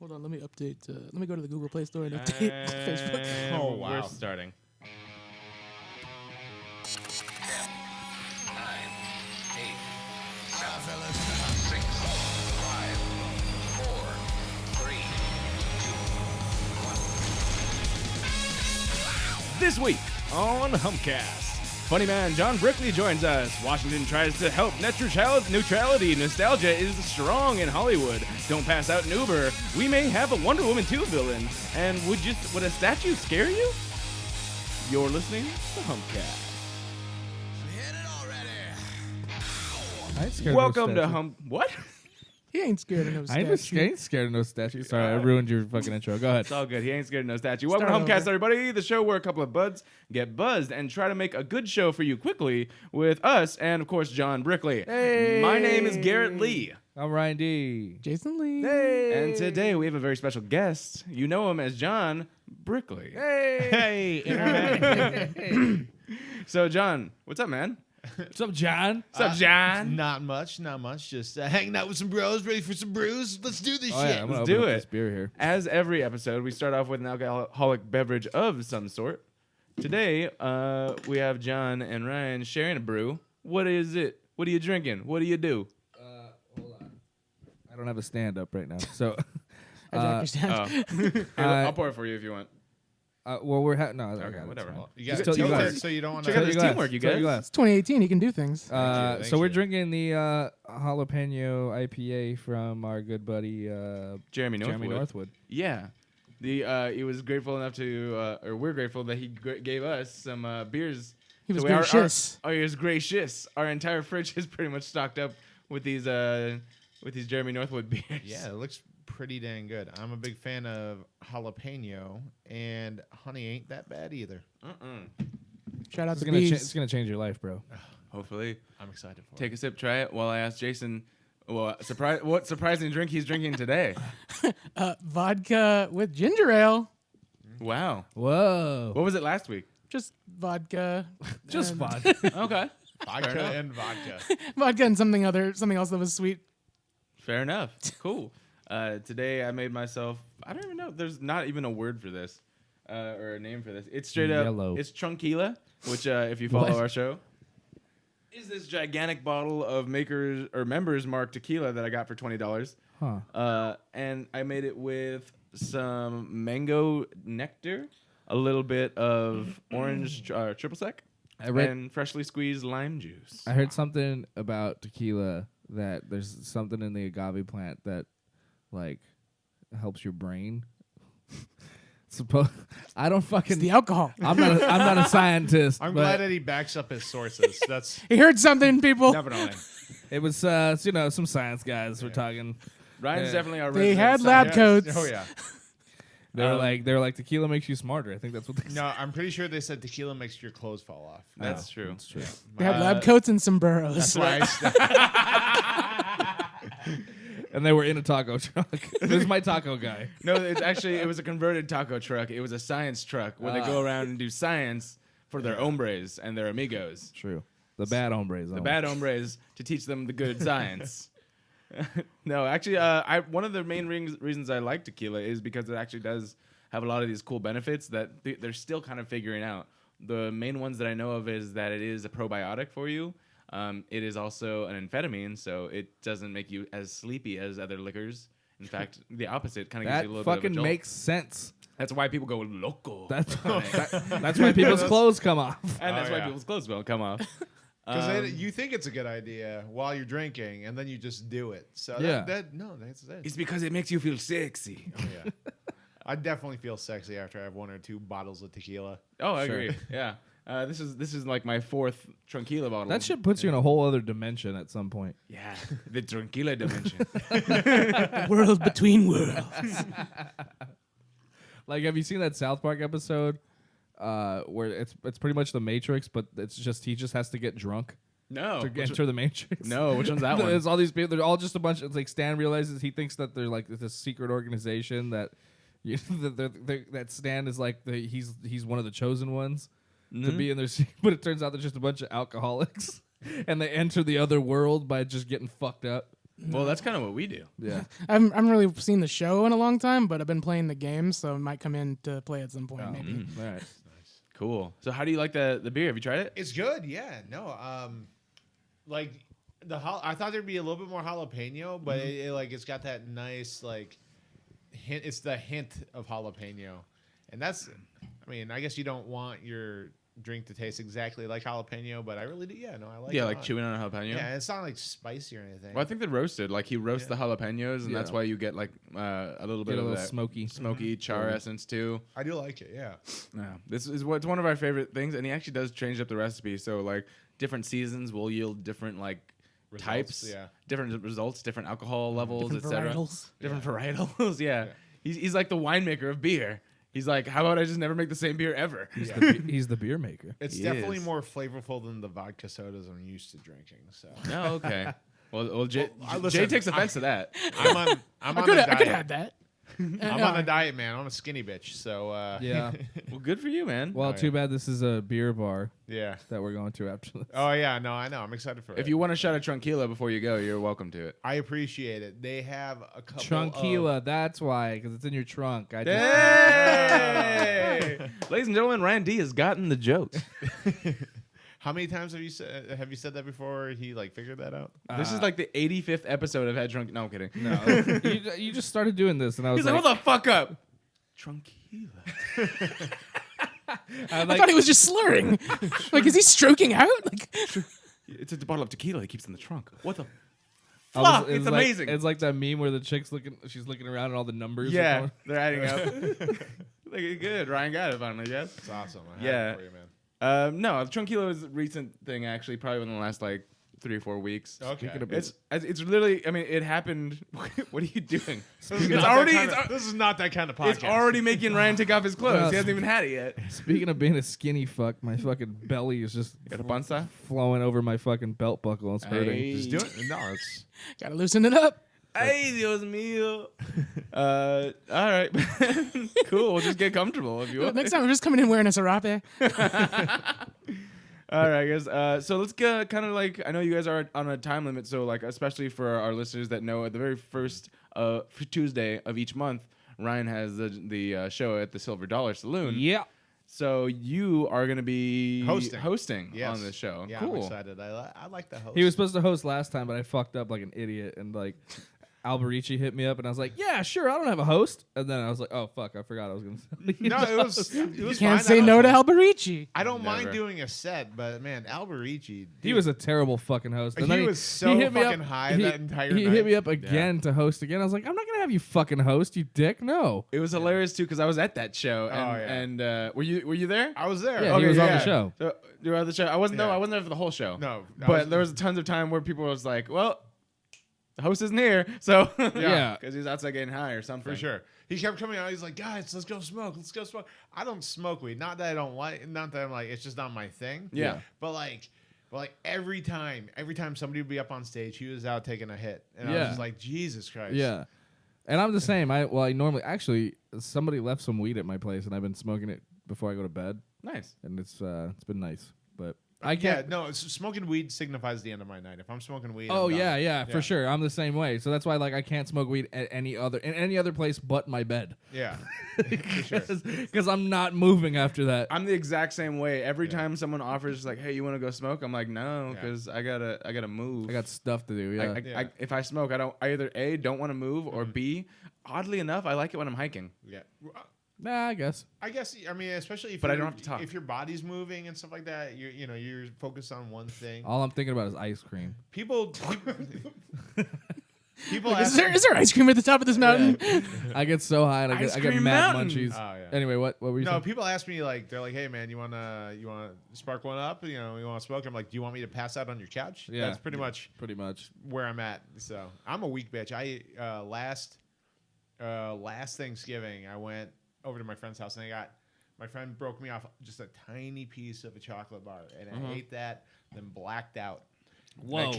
Hold on, let me update. Let me go to the Google Play Store and update Facebook. Oh, wow. We're starting. 10, 9, 8, 7, 6, 5, 4, 3, 2, 1. This week on Humpcast, funny man John Brickley joins us. Washington tries to help net neutrality. Nostalgia is strong in Hollywood. Don't pass out in Uber. We may have a Wonder Woman 2 villain. And would a statue scare you? You're listening to Humpcast. I ain't scared Welcome of no to statue. Hump. What? He ain't scared of no I statue. ain't scared of no statue. Sorry, I ruined your fucking intro. Go ahead. It's all good. He ain't scared of no statue. Welcome Start to Humpcast, over. everybody. The show where a couple of buds get buzzed and try to make a good show for you quickly with us and, of course, John Brickley. Hey. My name is Garrett Lee. I'm Ryan D. Jason Lee. Hey. And today we have a very special guest. You know him as John Brickley. Hey. Internet. So, John, what's up, man? What's up, John? What's up, John? Not much. Just hanging out with some bros, ready for some brews. Let's do this Oh, shit. yeah, I'm gonna Let's open do up it. this beer here. As every episode, we start off with an alcoholic beverage of some sort. Today, we have John and Ryan sharing a brew. What is it? What are you drinking? What do you do? Hold on. I don't have a stand up right now. So, I jacked your stand. Here, I'll pour it for you if you want. well, we're no. Okay, it's whatever. fine. You got Just tell you tilted, guys. so you don't want Check out Tell this you guys. teamwork, you Tell guys. It's 2018. He can do things. Thank So we're you. drinking the jalapeno IPA from our good buddy Jeremy Jeremy Northwood. Northwood. Yeah. He was grateful enough to, or we're grateful that he gave us some beers. He was So gracious. he was gracious. Our entire fridge is pretty much stocked up with these Jeremy Northwood beers. Yeah, it looks pretty dang good. I'm a big fan of jalapeno, and honey ain't that bad either. Shout out It's to gonna, Bees. it's gonna change your life, bro. Hopefully. I'm excited for Take a sip, try it, while I ask Jason, what surprising drink he's drinking today. Vodka with ginger ale. Wow. Whoa. What was it last week? Just vodka. Just and- fun. Okay. Vodka enough. and vodka. Vodka and something else that was sweet. Fair enough. Cool. Today I made myself, I don't even know, there's not even a word for this, or a name for this. It's straight Yellow. up, it's Trunkila, which if you follow What? our show, is this gigantic bottle of Members Mark tequila that I got for $20. Huh. And I made it with some mango nectar, a little bit of orange triple sec, and freshly squeezed lime juice. I heard something about tequila that there's something in the agave plant that like helps your brain. I don't fucking. It's the alcohol. I'm not a scientist. I'm but glad that he backs up his sources. That's He heard something, people. Definitely. it was some science guys were talking. Ryan's Yeah. definitely our They resident had lab scientist. coats. Oh yeah. They were like tequila makes you smarter. I think that's what they said. No, I'm pretty sure they said tequila makes your clothes fall off. That's true. That's true. They had lab coats and sombreros. That's why I st- And they were in a taco truck. This is my taco guy. No, it was a converted taco truck. It was a science truck where they go around and do science for their hombres and their amigos. True. The bad hombres. The bad hombres to teach them the good science. No, actually, one of the main reasons I like tequila is because it actually does have a lot of these cool benefits that they're still kind of figuring out. The main ones that I know of is that it is a probiotic for you. It is also an amphetamine, so it doesn't make you as sleepy as other liquors. In fact, the opposite kind of gives That you a little bit of a fucking jolt. makes sense. That's why people go loco. That's why people's clothes come off. And that's Oh, why yeah. people's clothes won't come off. Because you think it's a good idea while you're drinking, and then you just do it. So Yeah. that's it. It's because it makes you feel sexy. Oh, yeah. I definitely feel sexy after I have one or two bottles of tequila. Oh, I Sure. agree. Yeah. This is like my fourth Tranquila bottle. That shit puts you in a whole other dimension at some point. Yeah, the Tranquila dimension. World between worlds. Like, have you seen that South Park episode where it's pretty much the Matrix, but it's just he just has to get drunk No. to enter the Matrix? No, which one's that one? There's all these people. They're all just a bunch. It's like Stan realizes he thinks that they're like this secret organization that that Stan is like he's one of the chosen ones to be in their but it turns out they're just a bunch of alcoholics and they enter the other world by just getting fucked up. Well, that's kind of what we do. Yeah. I haven't really seen the show in a long time, but I've been playing the game, so I might come in to play at some point. Maybe. All right. Cool. So how do you like the beer? Have you tried it? It's good. Yeah. No. Like I thought there'd be a little bit more jalapeno, but it's got that nice like hint. It's the hint of jalapeno, and that's. I mean, I guess you don't want your drink to taste exactly like jalapeno, but I really do. Yeah. No, I like. Yeah, it a like lot. chewing on a jalapeno. Yeah, it's not like spicy or anything. Well, I think they're roasted. Like he roasts the jalapenos, and that's Yeah. why you get like a little bit Get a of little that smoky. char essence too. I do like it. Yeah. Yeah, this is what's one of our favorite things, and he actually does change up the recipe. So like different seasons will yield different like Results, types, yeah. different results, different alcohol levels, Different etc. varietals. Different varietals. Yeah. He's like the winemaker of beer. He's like, how about I just never make the same beer ever? He's the beer maker. It's He definitely is. more flavorful than the vodka sodas I'm used to drinking. So Oh, okay. Well, Jay listen, takes offense to that. I'm on I a could diet. have had that. I'm on a diet, man. I'm a skinny bitch. So Yeah. Well, good for you, man. Well, Oh, too yeah. bad this is a beer bar yeah. that we're going to after this. Oh yeah, no, I know. I'm excited for it. If you want a shot of Tranquila before you go, you're welcome to it. I appreciate it. They have a couple Trunkila, that's why, because it's in your trunk. I just, Hey! Ladies and gentlemen, Ryan D has gotten the joke. How many times have you said that before? He like figured that out. This is like the 85th episode I've had drunk. No, I'm kidding. no, you just started doing this, and I was He's like, hold the fuck up. Tranquila. I thought he was just slurring. Like, is he stroking out? Like, It's a bottle of tequila he keeps in the trunk. What the I was- fuck? It's like- amazing. It's like that meme where the chick's she's looking around and all the numbers. are Yeah, going- they're adding up. Like, good. Ryan got it finally, yes. It's awesome. I Yeah. have it for you, man. No, Tranquilo is a recent thing, actually, probably within the last, like, 3 or 4 weeks. Okay. It's literally, I mean, it happened. What are you doing? This It's is not that kind of podcast. It's already making Ryan take off his clothes. Well, He hasn't even had it yet. Speaking of being a skinny fuck, my fucking belly is just Got a panza? flowing over my fucking belt buckle. It's hurting. Hey. Just do it. No, it's gotta loosen it up. Hey, Dios mío. All right. Cool. We'll just get comfortable if you want. Next time, we're just coming in wearing a serape. All right, guys. So let's get kind of like, I know you guys are on a time limit, so like, especially for our listeners that know, at the very first Tuesday of each month, Ryan has the show at the Silver Dollar Saloon. Yeah. So you are going to be Hosting. Yes. on this show. Yeah, Cool. I'm excited. I like the host. He was supposed to host last time, but I fucked up like an idiot, and like Alberici hit me up, and I was like, "Yeah, sure, I don't have a host." And then I was like, "Oh fuck, I forgot I was gonna." No, it was Can't fine. say no to Alberici. I don't mind Never. doing a set, but man, Alberici. He was a terrible fucking host. And He then was so hit me fucking high that entire He night. hit me up again to host again. I was like, "I'm not gonna have you fucking host, you dick." No. It was hilarious too because I was at that show. Oh, yeah. And were you there? I was there. Yeah, he was on the show. So you were on the show. I wasn't. No, Yeah. I wasn't there for the whole show. No, I but was- there was tons of time where people was like, "Well, the host isn't here," so Yeah. because he's outside getting high or something. For sure. He kept coming out. He's like, guys, let's go smoke. Let's go smoke. I don't smoke weed. Not that I don't like. Not that I'm like. It's just not my thing. Yeah. But like every time somebody would be up on stage, he was out taking a hit, and I Yeah. was just like, Jesus Christ. Yeah. And I'm the same. I normally actually somebody left some weed at my place, and I've been smoking it before I go to bed, Nice. and it's been nice. But Yeah. I can't. No, smoking weed signifies the end of my night. If I'm smoking weed. Oh I'm done. yeah, for sure. I'm the same way. So that's why like I can't smoke weed at any other place but my bed. Yeah. For sure. Because I'm not moving after that. I'm the exact same way. Every time someone offers like, "Hey, you want to go smoke?" I'm like, "No," Yeah. because I gotta move. I got stuff to do. Yeah. I, if I smoke, I either A, don't want to move, or B, oddly enough, I like it when I'm hiking. Yeah. Nah, I guess. I guess. I mean, especially if. But I you're- don't have to talk. If your body's moving and stuff like that, you're focused on one thing. All I'm thinking about is ice cream. People Like, ask is there ice cream at the top of this mountain? I get so high and I Ice get cream mad mountain. munchies. Oh, yeah. Anyway, what were you No, saying? people ask me like, they're like, "Hey man, you wanna spark one up? You want to smoke?" I'm like, "Do you want me to pass out on your couch?" Yeah. That's pretty much Pretty much. where I'm at. So I'm a weak bitch. I last Thanksgiving I went over to my friend's house and my friend broke me off just a tiny piece of a chocolate bar, and I ate that, then blacked out. Whoa.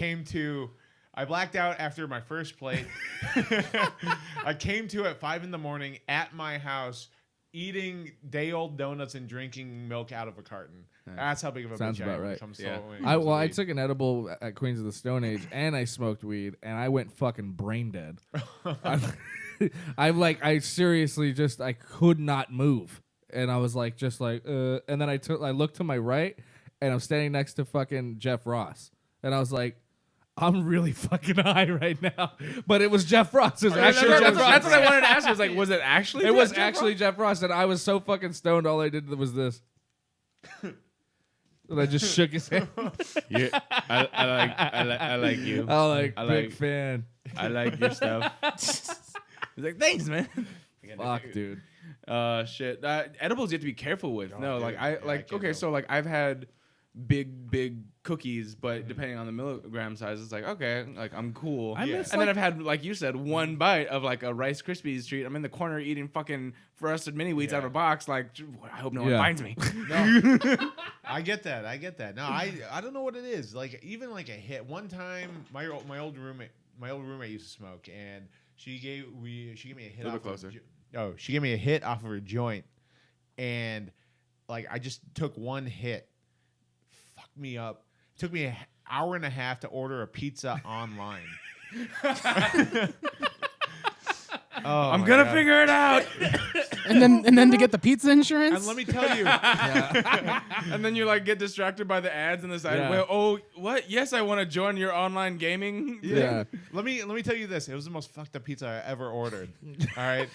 I blacked out after my first plate. I came to at 5 a.m. at my house, eating day-old donuts and drinking milk out of a carton. That's how big of a Sounds bitch about I am when right. it comes to Yeah. when it I comes to I weed. took an edible at Queens of the Stone Age, and I smoked weed, and I went fucking brain dead. I seriously just I could not move, and I was like, and then I looked to my right, and I'm standing next to fucking Jeff Ross, and I was like, I'm really fucking high right now, but it was Jeff Ross. It was actually Jeff Ross. That's what I wanted to ask. I was like, was it actually? It was Jeff actually Jeff Ross, and I was so fucking stoned. All I did was this. And I just shook his hand. I like you. Big like- fan. I like your stuff. He's like, thanks, man. Fuck, dude. Shit. Edibles you have to be careful with. No, dude. like Yeah, I can't okay, go. so like I've had big cookies, but depending on the milligram size, it's like okay, like I'm cool. I miss, and then I've had, like you said, one bite of like a Rice Krispies treat. I'm in the corner eating fucking frosted mini wheats out of a box. Like, I hope no one Yeah. finds me. No, I get that. No, I don't know what it is. Like even like a hit. One time, my old roommate used to smoke, and she gave me a hit. A little Off bit closer. She gave me a hit off of her joint, and like I just took one hit. Fucked me up. It took me an hour and a half to order a pizza online. I'm my gonna God. figure it out. and then to get the pizza insurance. And let me tell you, And then you like get distracted by the ads on the side. Yeah. Well, oh, what? Yes, I want to join your online gaming. Yeah. let me tell you this. It was the most fucked up pizza I ever ordered. All right.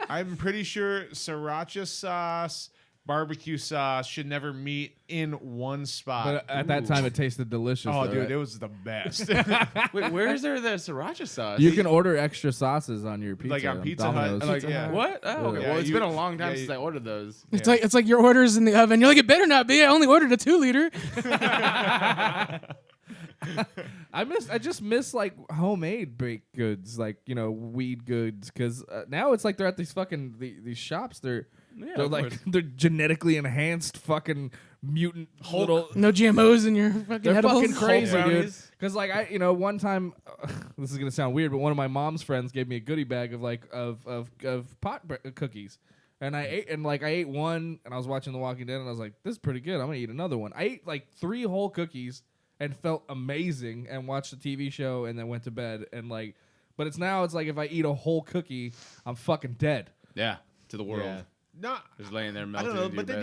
I'm pretty sure sriracha sauce, barbecue sauce should never meet in one spot. But at that time, it tasted delicious. oh, though, dude, right? it was the best. Wait, where is there the sriracha sauce? You can order extra sauces on your pizza. Like on Pizza Hut, Domino's. and like, Pizza yeah. Hut. What? Oh, okay. Yeah, Well, it's you- been a long time yeah, since you- I ordered those. It's like your order's in the oven. You're like, it better not be. I only ordered a 2-liter. I just miss like homemade baked goods, like weed goods, because now it's like they're at these fucking these shops. They're of like course. they're genetically enhanced fucking mutant little. No GMOs in your fucking They're edibles. fucking crazy, dude. brownies. Because like one time, this is gonna sound weird, but one of my mom's friends gave me a goodie bag of like of cookies, and I ate one, and I was watching The Walking Dead, and I was like, this is pretty good. I'm gonna eat another one. I ate like 3 whole cookies and felt amazing, and watched the TV show, and then went to bed, and like, but it's like if I eat a whole cookie, I'm fucking dead. Yeah, to the world. Yeah. No, Just laying there I melting. don't know, into but your they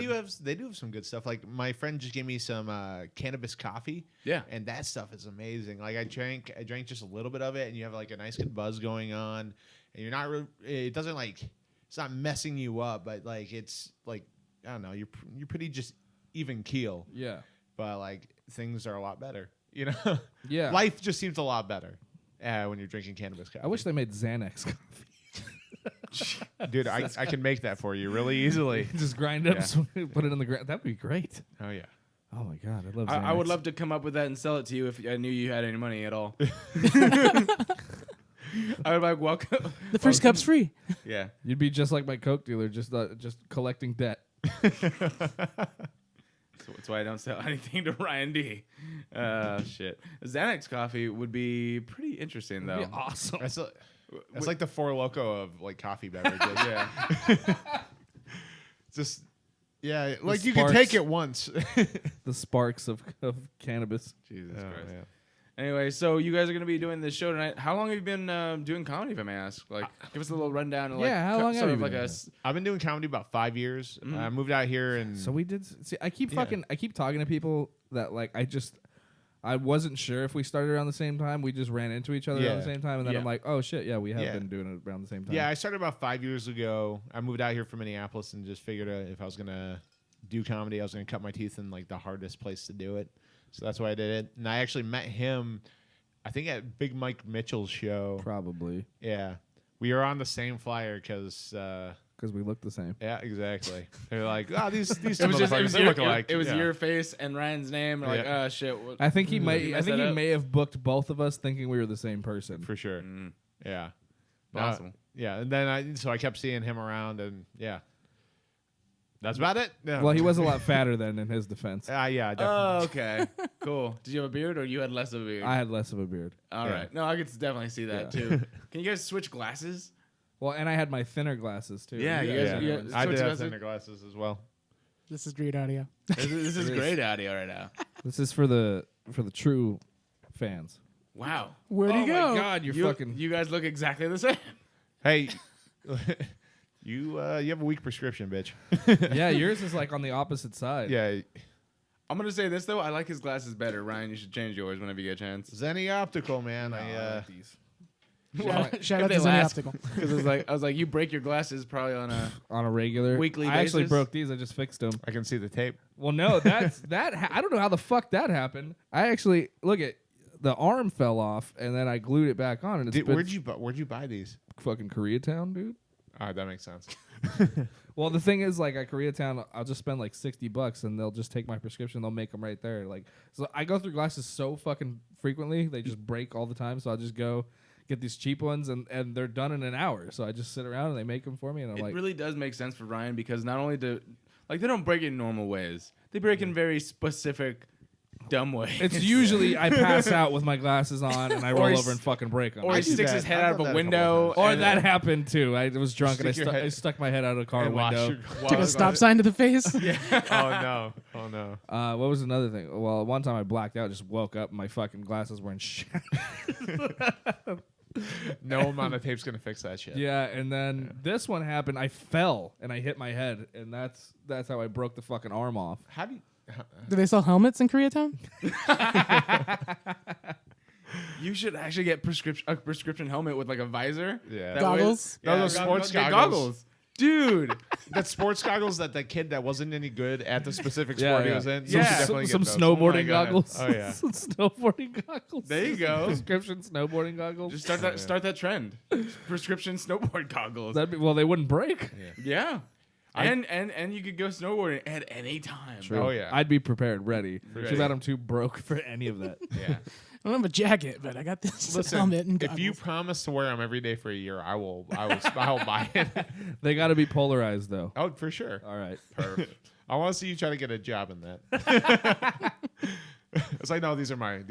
bed. do have some good stuff. Like my friend just gave me some cannabis coffee. Yeah. And that stuff is amazing. Like I drank just a little bit of it, and you have like a nice good buzz going on, and you're not it doesn't like it's not messing you up, but like it's like I don't know, you're pretty just even keel, Yeah, but like things are a lot better, you know. yeah. Life just seems a lot better when you're drinking cannabis coffee. I wish they made Xanax coffee. Dude, I can make that for you really easily. Just grind up, Yeah. some, put it in the ground. That'd be great. Oh yeah. Oh my god, I love. I would Xanax. love to come up with that and sell it to you if I knew you had any money at all. I would like welcome. The first cup's free. Yeah. You'd be just like my Coke dealer, just collecting debt. That's why I don't sell anything to Ryan D. Shit. Xanax coffee would be pretty interesting though. That'd be awesome. That's like the Four Loko of like coffee beverages. Yeah. Just like you sparks. can take it once. The sparks of cannabis. Jesus Oh, Christ. yeah. Anyway, so you guys are going to be doing this show tonight. How long have you been doing comedy, if I may ask? Like, give us a little rundown. And, like, Yeah, how long sort have of you like been a doing I've been doing comedy about 5 years. I moved out here and So we did. See, I keep Yeah. I keep talking to people that like I wasn't sure if we started around the same time. We just ran into each other around the Yeah. same time, and then Yeah. I'm like, oh shit, yeah, we have Yeah. been doing it around the same time. yeah, I started about 5 years ago. I moved out here from Minneapolis and just figured if I was gonna do comedy, I was gonna cut my teeth in like the hardest place to do it. So that's why I did it. And I actually met him, I think at Big Mike Mitchell's show. probably Yeah, we were on the same flyer because. because we look the same. Yeah, exactly. They're like, these It two was just motherfuckers, they your, look alike. it was Yeah. your face and Ryan's name. And like, Yeah. oh shit. What? I think he You may. I messed think that he up? may have booked both of us thinking we were the same person. for sure. Yeah, Possible. Yeah, and then I kept seeing him around, and yeah, that's about it. Yeah. Well, he was a lot fatter then, in his defense. Yeah, definitely. Oh, okay. Cool. Did you have a beard or you had less of a beard? I had less of a beard. All Yeah. right. No, I could definitely see that Yeah. too. Can you guys switch glasses? Well, and I had my thinner glasses too. Yeah, you guys. Yeah. I did switch have glasses? thinner glasses as well. This is great audio. This is great audio right now. This is for the true fans. Wow. Where'd he go? Oh my God, you're fucking. You guys look exactly the same. Hey, you have a weak prescription, bitch. Yeah, yours is like on the opposite side. Yeah, I'm gonna say this though. I like his glasses better. Ryan, you should change yours whenever you get a chance. Zenny Optical, man. No, I like these. Shout out If to they Zenny last. Optical. Because I was like, you break your glasses probably on a. On a regular Weekly I actually basis? broke these. I just fixed them. I can see the tape. Well, no, that's I don't know how the fuck that happened. I actually look at the arm fell off and then I glued it back on and it's been Where'd you buy these? fucking Koreatown, dude. All right, that makes sense. Well, the thing is, like at Koreatown, I'll just spend like $60 and they'll just take my prescription. They'll make them right there. Like, so I go through glasses so fucking frequently, they just break all the time. So I'll just go get these cheap ones and they're done in an hour. So I just sit around and they make them for me, and I'm It like, really does make sense for Ryan because not only do they don't break in normal ways, they break in very specific, dumb ways. it's usually I pass out with my glasses on and I roll he's- over and fucking break them. or I he do sticks that. his head I've out of done a that a couple window. times. Or and that happened too. I was drunk and Stick your head- I stuck my head out of a car And wash window. your- Took a stop sign to the face. Oh no. What was another thing? Well, one time I blacked out, just woke up, and my fucking glasses were in shit. No amount of tape's gonna fix that shit. Yeah, and then this one happened. I fell and I hit my head, and that's how I broke the fucking arm off. How do you? Do they sell helmets in Koreatown? You should actually get a prescription helmet with like a visor. Yeah. That Goggles? way- Those are sports get goggles. Dude. That sports goggles that the kid that wasn't any good at the specific Yeah, sport he yeah. was in. Yeah. You should definitely Some get those. snowboarding God. goggles. Oh, yeah. Some snowboarding goggles. There you go. Prescription snowboarding goggles. Just start that trend. Prescription snowboard goggles. Well, they wouldn't break. Yeah. And you could go snowboarding at any time. Oh yeah. I'd be prepared, ready. Ready. Too bad I'm too broke for any of that. Yeah. I don't have a jacket, but I got this Listen, helmet and if goggles. you promise to wear them every day for a year, I'll buy it. They got to be polarized, though. Oh, for sure. All right. Perfect. I want to see you try to get a job in that. It's like, no, these are mine.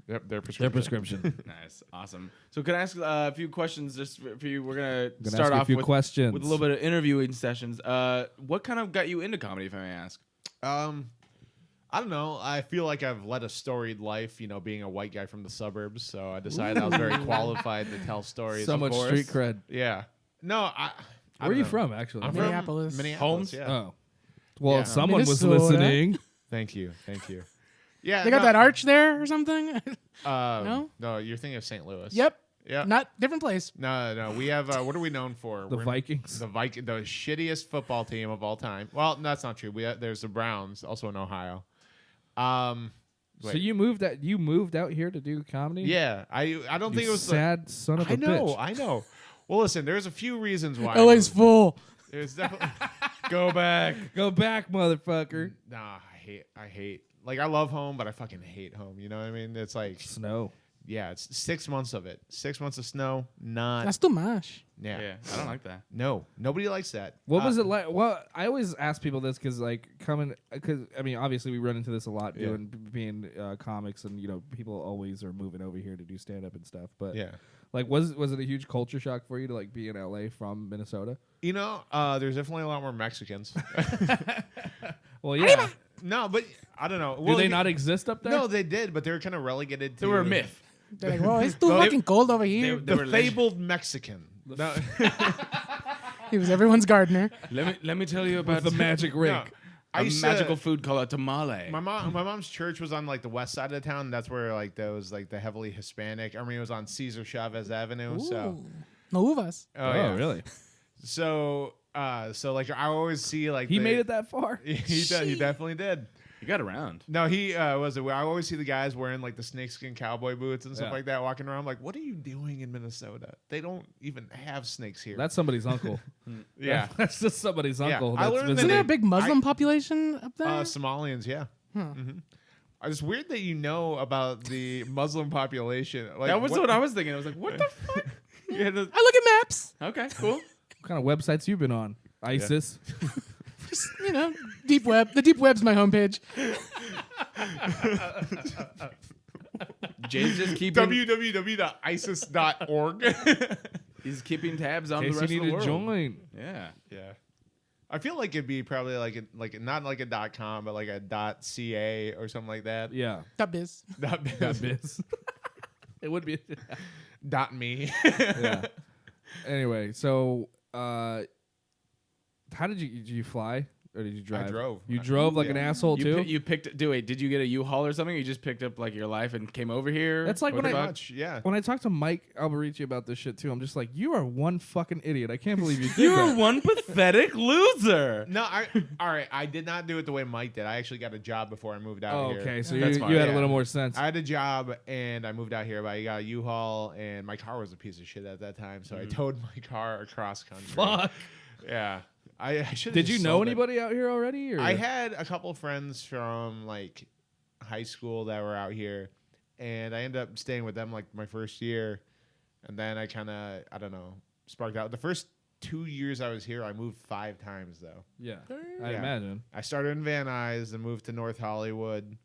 They're prescription. Their prescription. Nice. Awesome. So can I ask a few questions just for you? We're going to Gonna start ask you a off few with questions. a little bit of interviewing sessions. What kind of got you into comedy, if I may ask? I don't know. I feel like I've led a storied life, being a white guy from the suburbs. So I decided I was very qualified to tell stories. So of much course. street cred. Yeah. No, I Where are you don't know. from, actually? I'm Minneapolis. from Minneapolis. Holmes? Yeah. Oh. Well, Yeah. someone was Minnesota. listening. Thank you. Yeah. They got that arch there or something? No? No, you're thinking of St. Louis. Yep. Yeah. Not different place. No. We have, what are we known for? The Vikings. The shittiest football team of all time. Well, that's not true. There's the Browns, also in Ohio. So you moved out here to do comedy? Yeah, I don't think it was sad son of a bitch. I know. Well, listen, there's a few reasons why. LA's full. There's definitely go back. Go back, motherfucker. Nah, I hate. Like I love home, but I fucking hate home. You know what I mean? It's like, Snow. yeah, it's 6 months of it. 6 months of snow. Not. That's too much. Yeah. I don't like that. No, nobody likes that. What was it like? Well, I always ask people this because, I mean, obviously we run into this a lot Yeah. being comics, and people always are moving over here to do stand up and stuff. But Yeah. like, was it a huge culture shock for you to like be in LA from Minnesota? There's definitely a lot more Mexicans. Well, yeah. No, but I don't know. Do they not exist up there? No, they did, but they were kind of relegated to. They were a myth. They're like, well, it's too Well, fucking cold over here. they were The fabled Mexican. No. He was everyone's gardener. Let me tell you about the magic rig. No. a used magical to, food called a tamale. my mom's church was on like the west side of the town. That's where like there was like the heavily Hispanic. I mean, it was on Cesar Chavez Avenue. So, Ooh. No uvas. Oh, yeah. really? So like I always see like He made it that far? He definitely did. You got around. No, he was it. I always see the guys wearing like the snakeskin cowboy boots and stuff Yeah. like that, walking around. I'm like, what are you doing in Minnesota? They don't even have snakes here. That's somebody's uncle. yeah. That's just somebody's Yeah. uncle. I that's learned that Isn't there a they- big Muslim population up there? Somalians, yeah. Mm-hmm. It's weird that you know about the Muslim population. Like, That was what I was thinking. I was like, what the fuck? You had to- I look at maps. Okay, cool. What kind of websites you been on? ISIS? Just, deep web. The deep web's my homepage. James just keeping www.isis.org. He's keeping tabs on In the case rest you of the need to world. join. Yeah. Yeah. I feel like it'd be probably like not like a .com, but like a .ca or something like that. Yeah. That biz. Dot That biz. It would be. .me. Yeah. Anyway, so how did you fly or did you drive? drove. You drove like an asshole too. You picked. Wait, did you get a U-Haul or something? Or you just picked up like your life and came over here. That's like when Pretty I much, yeah. when I talk to Mike Alberici about this shit too. I'm just like, you are one fucking idiot. I can't believe you did You're that. one pathetic loser. No, all right. I did not do it the way Mike did. I actually got a job before I moved out Oh, here. okay. So That's you fine. had a Yeah. little more sense. I had a job and I moved out here, but I got a U-Haul and my car was a piece of shit at that time, so I towed my car across country. Fuck. Yeah. I should. Did you know anybody out here already? Or? I had a couple friends from like high school that were out here, and I ended up staying with them like my first year, and then I kind of I don't know sparked out. The first 2 years I was here, I moved 5 times though. Yeah, I Yeah. imagine. I started in Van Nuys, then moved to North Hollywood,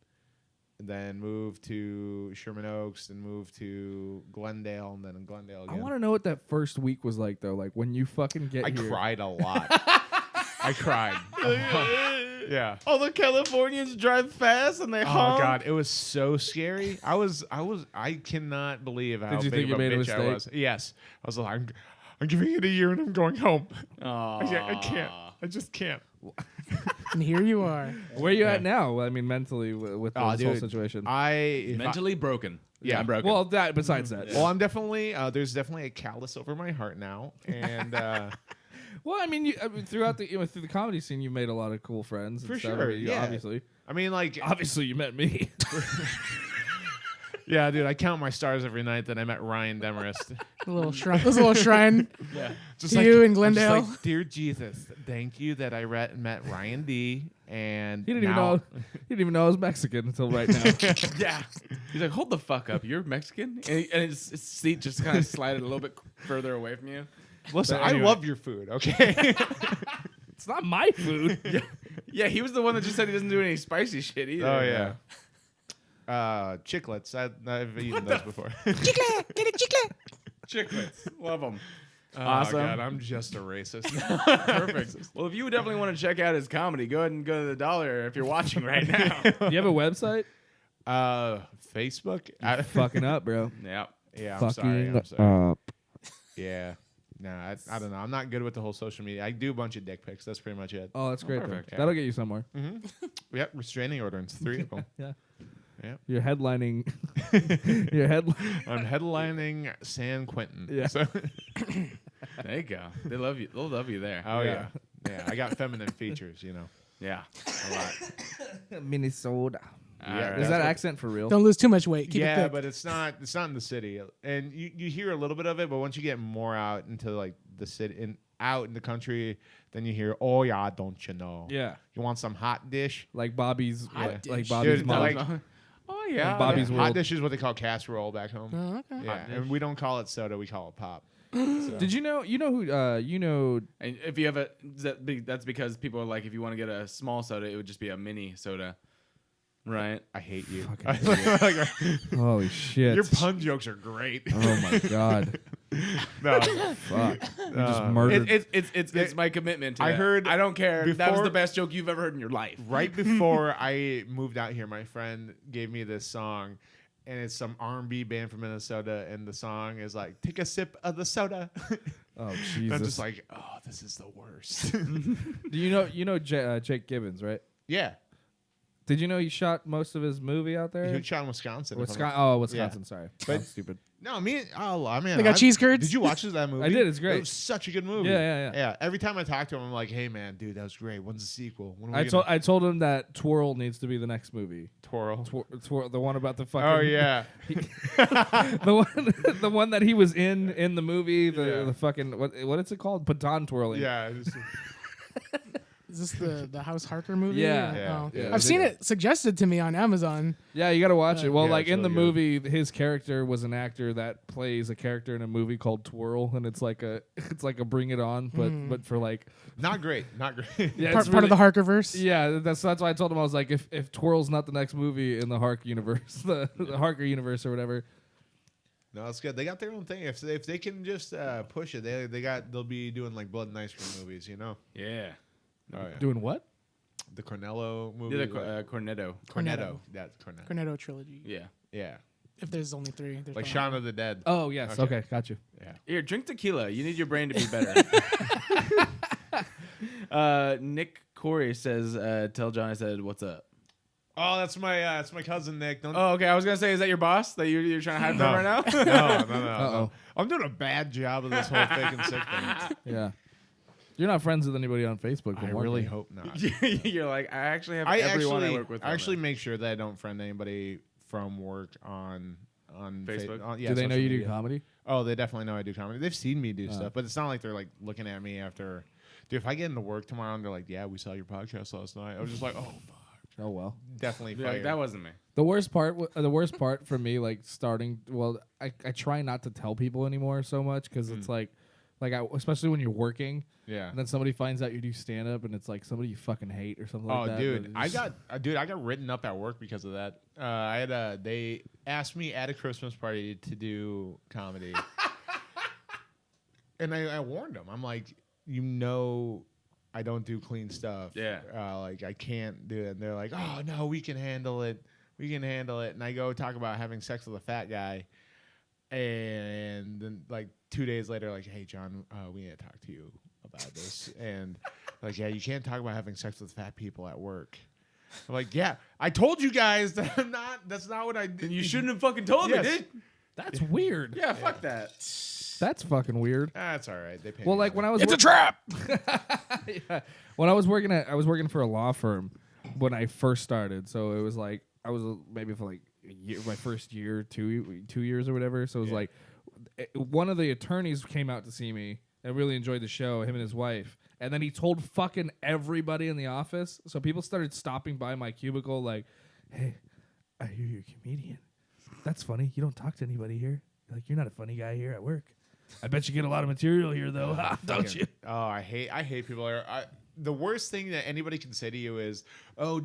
and then moved to Sherman Oaks, then moved to Glendale, and then in Glendale I again. want to know what that first week was like though. Like when you fucking get I here. cried a lot. I cried. Yeah. All the Californians drive fast and they Oh honk. God, it was so scary. I cannot believe how Did you big think you of a made a bitch I mistake? was. Yes, I was like, I'm giving it a year and I'm going home. Aw. I can't. I just can't. And here you are. Where are you Yeah. at now? I mean, mentally with this whole dude, situation. Mentally broken. Yeah. I'm broken. Well, that besides that. Well, I'm definitely. There's definitely a callus over my heart now, and Well, I mean, throughout the through the comedy scene, you made a lot of cool friends. For and stuff. sure, I mean, yeah. Obviously, obviously, you met me. yeah, dude. I count my stars every night that I met Ryan Demarest. A little shrine. There's a little shrine. yeah. Just To you in I'm just Glendale. like, dear Jesus, thank you that I met Ryan D. And He didn't even now- know. He didn't even know I was Mexican until right now. Yeah. He's like, hold the fuck up. You're Mexican? And his seat just kind of slided a little bit further away from you. Listen, But anyway. I love your food. Okay. It's not my food. Yeah, he was the one that just said he doesn't do any spicy shit either. Oh yeah. Chiclets. I've eaten those before. Chiclets. Love them. Awesome. Awesome. God, I'm just a racist. Perfect. Well, if you definitely want to check out his comedy, go ahead and go to the Dollar if you're watching right now. Do you have a website? Facebook. Fucking up, bro. Yeah. Yeah, I'm Fucking sorry. up. Yeah. No, I don't know. I'm not good with the whole social media. I do a bunch of dick pics. That's pretty much it. Oh, that's great. perfect. Though. That'll get you somewhere. Yep. Restraining order. It's 3 of them. Yeah. Yep. You're headlining. You're headlining. I'm headlining San Quentin. Yeah. So- There you go. They love you. They'll love you there. oh Yeah. yeah. I got feminine features. Yeah. A lot. Minnesota. All Yeah, right. Is that what- accent for real? Don't lose too much weight. Keep it yeah, thick. but it's not in the city, and you hear a little bit of it, but once you get more out into like the city and out in the country, then you hear, oh yeah, don't you know? Yeah. You want some hot dish? Like Bobby's. Hot Like dish. Bobby's Dude, mom. like- Oh yeah. Like Bobby's Hot World. dish is what they call casserole back home. Oh, okay. Yeah, and we don't call it soda, we call it pop. Did you know? You know who? You know. And if you have that's because people are like, if you want to get a small soda, it would just be a mini soda, right? I hate you. Fucking Holy shit. Your pun jokes are great. Oh my god. No. Fuck. You just murdered. It's my commitment. To I that. heard I don't care. That was before- the best joke you've ever heard in your life. Right before I moved out here, my friend gave me this song, and it's some R&B band from Minnesota, and the song is like, "Take a sip of the soda." Oh And Jesus. I'm just like, "Oh, this is the worst." Do you know Jake Gibbons, right? Yeah, Did you know he shot most of his movie out there? he shot in Wisconsin. if I'm Wisconsin. not- Oh, Wisconsin. Sorry, But- I'm stupid. No, I mean, They got cheese curds? Did you watch that movie? I did, it's great. It was such a good movie. Yeah. Every time I talk to him, I'm like, "Hey, man, dude, that was great. When's the sequel? When are we I gonna told him that Twirl needs to be the next movie. twirl?" Twirl, the one about the fucking. Oh yeah, the one that he was in the movie. Yeah. The fucking what is it called? Baton twirling. yeah. it's- Is this the House Harker movie? Yeah. Or- Yeah. oh. Yeah. I've seen it suggested to me on Amazon. Yeah, you got to watch it. Well, Yeah, like it's in the really movie, his character was an actor that plays a character in a movie called Twirl, and it's like a Bring It On, but for like not great. Not great. yeah, Part it's of the really- Harkerverse. Yeah, that's why I told him I was like, if Twirl's not the next movie in the Hark universe, the Harker universe or whatever, No, it's good. They got their own thing. If they can just push it, they'll be doing like Blood and Ice Cream movies. You know? Yeah. Oh yeah. Doing what? The Cornello movie. Yeah, the Cornetto. Cornetto. That's Cornetto. Cornetto trilogy. Yeah. Yeah. If there's only 3, there's Like probably Shaun of the Dead. Oh yes. Okay. Okay, got you. Yeah. Here, drink tequila. You need your brain to be better. Nick Corey says, "Tell John I said what's up." Oh, that's my cousin Nick. Don't. Oh, okay. I was gonna say, is that your boss that you're trying to hide from right now? No. Uh-oh. I'm doing a bad job of this whole fake and sick thing. Yeah. You're not friends with anybody on Facebook. I from really working. hope not. You're like, I actually have everyone I work with. I actually make sure that I don't friend anybody from work on Facebook? Do they know social you do media. comedy? Oh, they definitely know I do comedy. They've seen me do stuff, but it's not like they're like looking at me after. Dude, if I get into work tomorrow and they're like, "Yeah, we saw your podcast last night," I was just like, "Oh, fuck." Oh well. Definitely Be like, fired. that wasn't me. The worst part for me, like starting. Well, I try not to tell people anymore so much because it's especially when you're working. Yeah. And then somebody finds out you do stand up, and it's like somebody you fucking hate or something Oh, like that. dude, but I it's just- got written up at work because of that. They asked me at a Christmas party to do comedy, and I warned them. I'm like, I don't do clean stuff. Yeah. Like I can't do it. And they're like, oh no, we can handle it. We can handle it. And I go talk about having sex with a fat guy, and then like 2 days later, like, hey John, we need to talk to you about this. And like, yeah, you can't talk about having sex with fat people at work. I'm like, yeah, I told you guys that that's not what I did. Then you shouldn't have fucking told Yes. me, dude. That's weird. Yeah, fuck that. That's fucking weird. That's all right. They pay Well, me like for when it. I was It's a trap. yeah. When I was working for a law firm when I first started. So it was like I was maybe for like a year, my first year, 2 years or whatever. So it was like one of the attorneys came out to see me and really enjoyed the show, him and his wife. And then he told fucking everybody in the office. So people started stopping by my cubicle like, hey, I hear you're a comedian. That's funny. You don't talk to anybody here. Like, you're not a funny guy here at work. I bet you get a lot of material here, though, don't you? Oh, I hate people. The worst thing that anybody can say to you is, I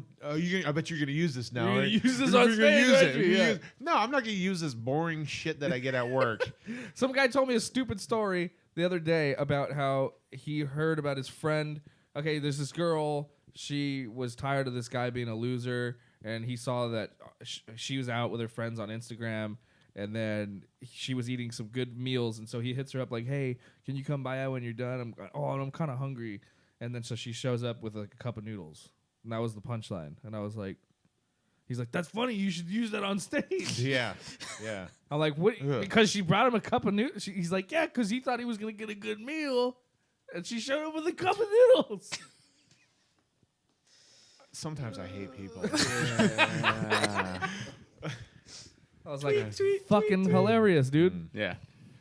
bet you're gonna use this now. You're gonna right? use this You're on gonna stage, use aren't it. you? You're gonna Yeah. use- No, I'm not gonna use this boring shit that I get at work. Some guy told me a stupid story the other day about how he heard about his friend. Okay, there's this girl. She was tired of this guy being a loser, and he saw that she was out with her friends on Instagram, and then she was eating some good meals, and so he hits her up like, "Hey, can you come by out when you're done? I'm kind of hungry." And then so she shows up with like a cup of noodles, and that was the punchline. And I was like, he's like, "That's funny. You should use that on stage." Yeah. I'm like, "What?" Ugh. Because she brought him a cup of noodles. He's like, "Yeah," because he thought he was gonna get a good meal, and she showed up with a cup of noodles. Sometimes I hate people. I was like, "Fucking hilarious, dude." Yeah.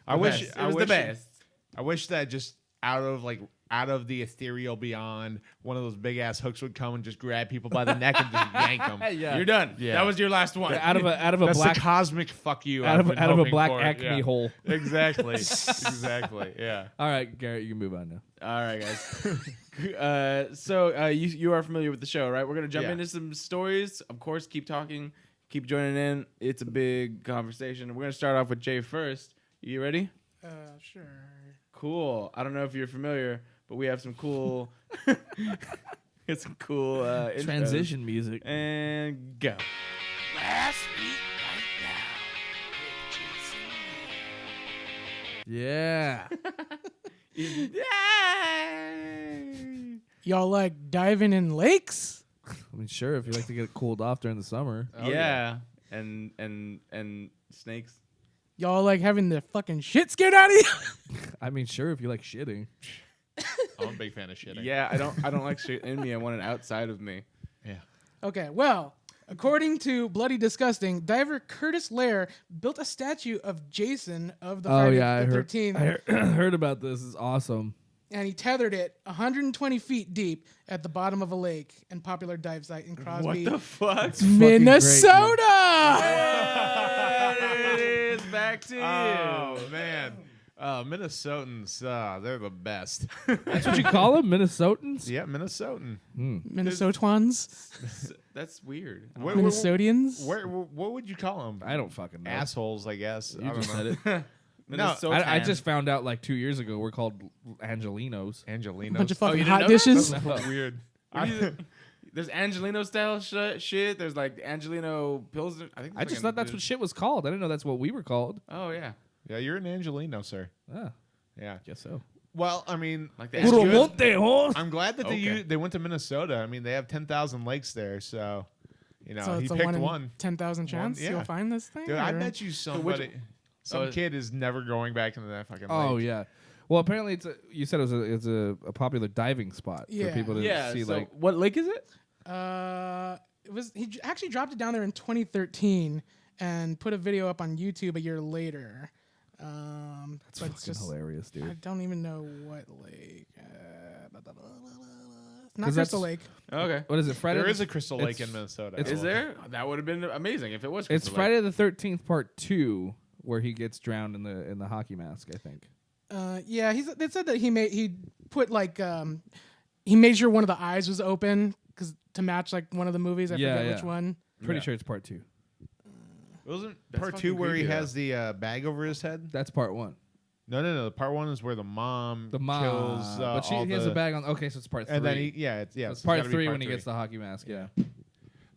I wish It was the best. I wish that just out of the ethereal beyond, one of those big ass hooks would come and just grab people by the neck and just yank them. Yeah. You're done. Yeah. That was your last one. Out of a That's black the cosmic fuck you. out I've of been a hoping black for. acme Yeah. hole. Exactly. Exactly. Yeah. All right, Garrett, you can move on now. All right, guys. So you are familiar with the show, right? We're gonna jump Yeah. into some stories. Of course, keep talking, keep joining in. It's a big conversation. We're gonna start off with Jay first. You ready? Sure. Cool. I don't know if you're familiar, but we have some cool, it's some cool intros. Transition music. And go. Last week, right now, with Jason. Yeah. Yay! Y'all like diving in lakes? I mean, sure, if you like to get cooled off during the summer. Oh, yeah. And snakes. Y'all like having the fucking shit scared out of you? I mean, sure, if you like shitting. I'm a big fan of shitting. Yeah, I don't like shit in me. I want it outside of me. Yeah. Okay, well, according to Bloody Disgusting, diver Curtis Lair built a statue of Jason of the Friday the 13th, I heard about this. It's awesome. and he tethered it 120 feet deep at the bottom of a lake and popular dive site in Crosby, What the fuck? Minnesota. There it is. Back to you. Oh man. Minnesotans, they're the best. That's what you call them, Minnesotans? Yeah, Minnesotan. Minnesotans, That's weird. Minnesotians. What would you call them? I don't fucking know. Assholes, I guess. You I just don't know. said it. Minnesota. I just found out like 2 years ago we're called Angelinos. Angelinos. Bunch of Oh, fucking you didn't hot know that? dishes. That's weird. There's Angelino style shit. There's like Angelino Pilsner. I just thought that's what shit was called. I didn't know that's what we were called. Oh yeah. Yeah, you're an Angelino, sir. Ah, Yeah. guess so. Well, I mean, Like the it's good. Monte, I'm glad that Okay. they went to Minnesota. I mean, they have 10,000 lakes there, so So he it's a picked 1 in 10,000 chance yeah. you'll find this thing. Dude, I or- bet you somebody, some kid is never going back into that fucking lake. Oh yeah. Well, apparently you said it's a popular diving spot Yeah. for people to Yeah. see. So Like, what lake is it? It was actually dropped it down there in 2013 and put a video up on YouTube a year later. that's but it's fucking just hilarious, I dude. don't even know what lake. Not 'Cause Crystal that's- Lake. Okay. What is it? Friday. There the- is a Crystal Lake it's- in Minnesota. it's- Is there? That would have been amazing if it was. It's Crystal Lake. Friday the 13th Part 2 where he gets drowned in the hockey mask. I think. Yeah, they said that he put like he made sure one of the eyes was open to match like one of the movies. I forget which one. Pretty Yeah. sure it's Part 2. Wasn't That's part fucking 2 where he creepy, has the bag over his head? That's Part 1. No. Part 1 is where the mom kills. But he has a bag on. Okay, so it's Part 3. And then it's It's it's Part gotta be 3 when he three. gets the hockey mask. Yeah.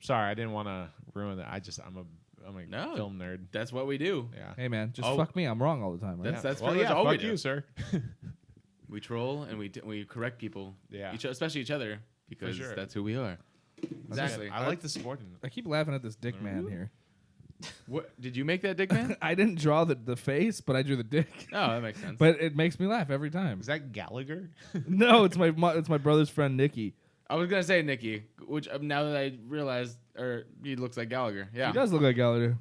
Sorry, I didn't want to ruin that. I'm a No. film nerd. That's what we do. Yeah. Hey man, just Oh. fuck me. I'm wrong all the time. Right? That's well, pretty much yeah. all we Fuck do. you, sir. We troll and we correct people. Yeah. Especially each other because sure. that's who we are. Exactly. I like the sport. I keep laughing at this dick man here. What did you make that dick man? I didn't draw the face, but I drew the dick. Oh, that makes sense. But it makes me laugh every time. Is that Gallagher? No, it's my brother's friend Nikki. I was gonna say Nikki, which now that I realized, or he looks like Gallagher. Yeah. He does look like Gallagher.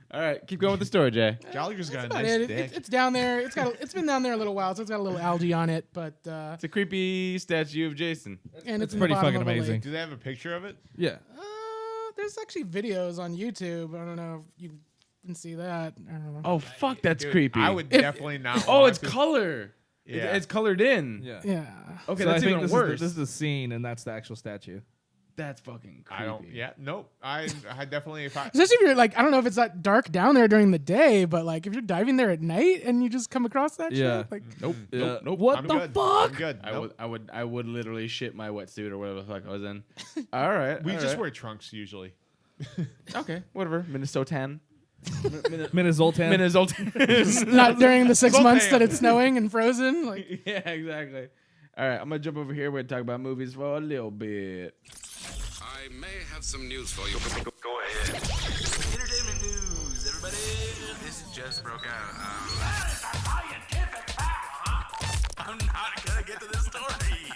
All right, keep going with the story, Jay. Gallagher's got a About nice it. dick. It's down there. It's been down there a little while, so it's got a little algae on it. But It's a creepy statue of Jason. and It's in the pretty bottom fucking of a lake. amazing. Do they have a picture of it? Yeah. There's actually videos on YouTube. I don't know if you can see that. I don't know. Oh fuck, that's Dude, creepy. I would definitely not. Oh, want it's to. color. Yeah. It's colored in. Yeah. Yeah. Okay, So that's I think even this worse. This is the scene, and that's the actual statue. That's fucking creepy. I don't. Yeah. Nope. I definitely. If I, Especially if you're like, I don't know if it's that dark down there during the day, but like if you're diving there at night and you just come across that Yeah. shit, like Nope. Yeah. Nope. Nope. What I'm the good. fuck? I'm good. Nope. I would literally shit my wetsuit or whatever the fuck I was in. All right. We all just right. wear trunks usually. Okay, whatever. Minnesotan. Minnesota. Minnesotan. not during the 6 Slow months down. that it's snowing and frozen. Like Yeah, exactly. All right, I'm gonna jump over here. We're gonna talk about movies for a little bit. I may have some news for you. Go ahead. Entertainment news, everybody. This just broke out. That is a scientific fact, huh? I'm not gonna get to this story.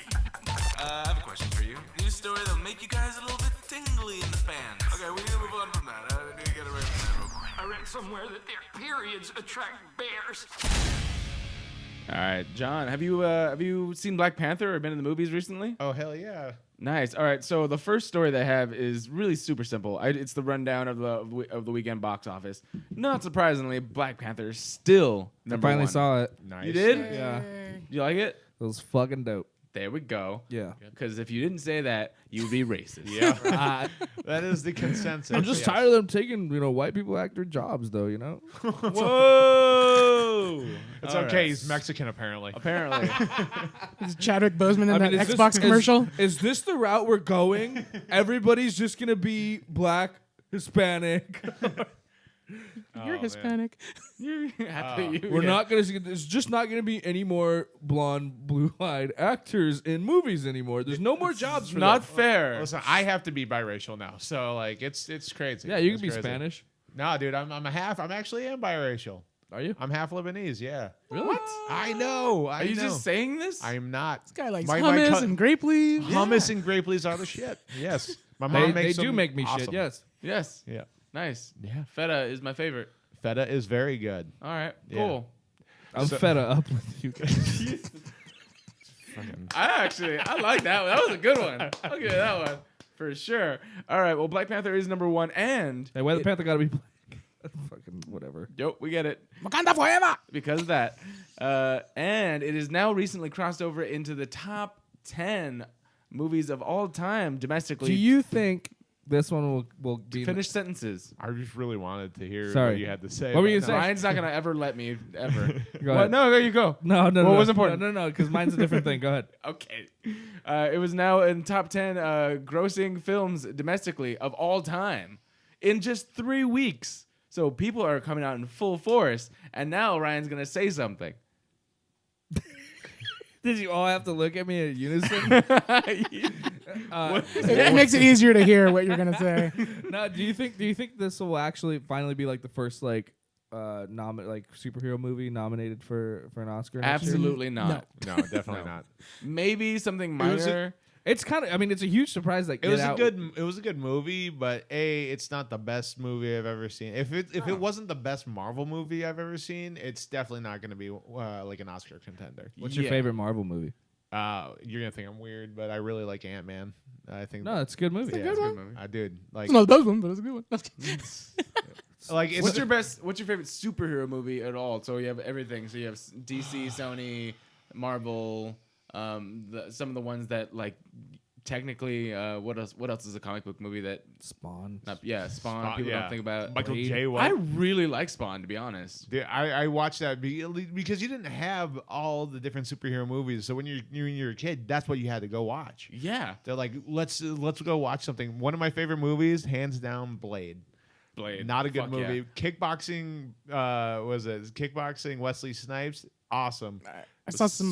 I have a question for you. News story that'll make you guys a little bit tingly in the fans. Okay, we need to move on from that. I need to get it right from that real quick. I read somewhere that their periods attract bears. All right, John, have you seen Black Panther or been in the movies recently? Oh hell yeah. Nice. All right, so the first story they have is really super simple. It's the rundown of the weekend box office. Not surprisingly, Black Panther is still I number finally one. saw it. Nice. You did? Yeah. You like it? It was fucking dope. There we go. Yeah. Because if you didn't say that, you'd be racist. Yeah. That is the consensus. I'm just Yes. tired of them taking, white people actor jobs, though, Whoa! It's All okay. right. He's Mexican apparently. Apparently. is Chadwick Boseman in that is Xbox commercial. Is this the route we're going? Everybody's just going to be black, Hispanic. You're Hispanic. After you, We're yeah. not going to, there's just not going to be any more blonde, blue-eyed actors in movies anymore. There's no more jobs for Not them. fair. Listen, I have to be biracial now, so like it's crazy. Yeah, you It's can be crazy. Spanish. No, dude, I'm actually am biracial. Are you? I'm half Lebanese. Yeah. Really? What? I know. Are you just saying this? I am not. This guy likes My hummus and grape leaves. Hummus and grape leaves are the shit. Yes. My mom They makes do them make me awesome. shit, yes. Yes. Yeah. Nice. Yeah. Feta is my favorite. Feta is very good. All right. Yeah. Cool. I'm fed up with you guys. I like that one. That was a good one. I'll give you that one for sure. All right. Well, Black Panther is number one, and Hey, why the Panther got to be black? Fucking whatever. Yo, we get it. Wakanda forever. Because of that. And it is now recently crossed over into the top 10 movies of all time domestically. Do you think this one will be Finish sentences. I just really wanted to hear Sorry. what you had to say. What were you about saying? Ryan's not going to ever let me, ever. Go What? ahead. No, there you go. No, What was important? No, because mine's a different thing. Go ahead. Okay. It was now in top 10 grossing films domestically of all time in just 3 weeks. So people are coming out in full force. And now Ryan's going to say something. Did you all have to look at me in unison? It makes it easier to hear what you're gonna say. No, do you think this will actually finally be like the first like superhero movie nominated for an Oscar? next year? Absolutely not. No, definitely not. Maybe something was minor. It's kind of. I mean, it's a huge surprise. Like It was a good movie, but it's not the best movie I've ever seen. If it wasn't the best Marvel movie I've ever seen, it's definitely not going to be like an Oscar contender. What's your favorite Marvel movie? You're gonna think I'm weird, but I really like Ant-Man. I think No, it's a good movie. yeah, good it's a one. good movie. I did like It's not the best one, but it's a good one. like it's What's your favorite superhero movie at all? So you have everything. So you have DC, Sony, Marvel, some of the ones that like technically what else is a comic book movie that Spawn. Spawn people don't think about. Michael Blade. J. I White. really like Spawn, to be honest. Dude, I watched that because you didn't have all the different superhero movies. So when you're a kid, that's what you had to go watch. Yeah. They're like, let's go watch something. One of my favorite movies, hands down, Blade. Not a good Fuck movie. yeah. Kickboxing, was it Kickboxing? Wesley Snipes, awesome. I saw some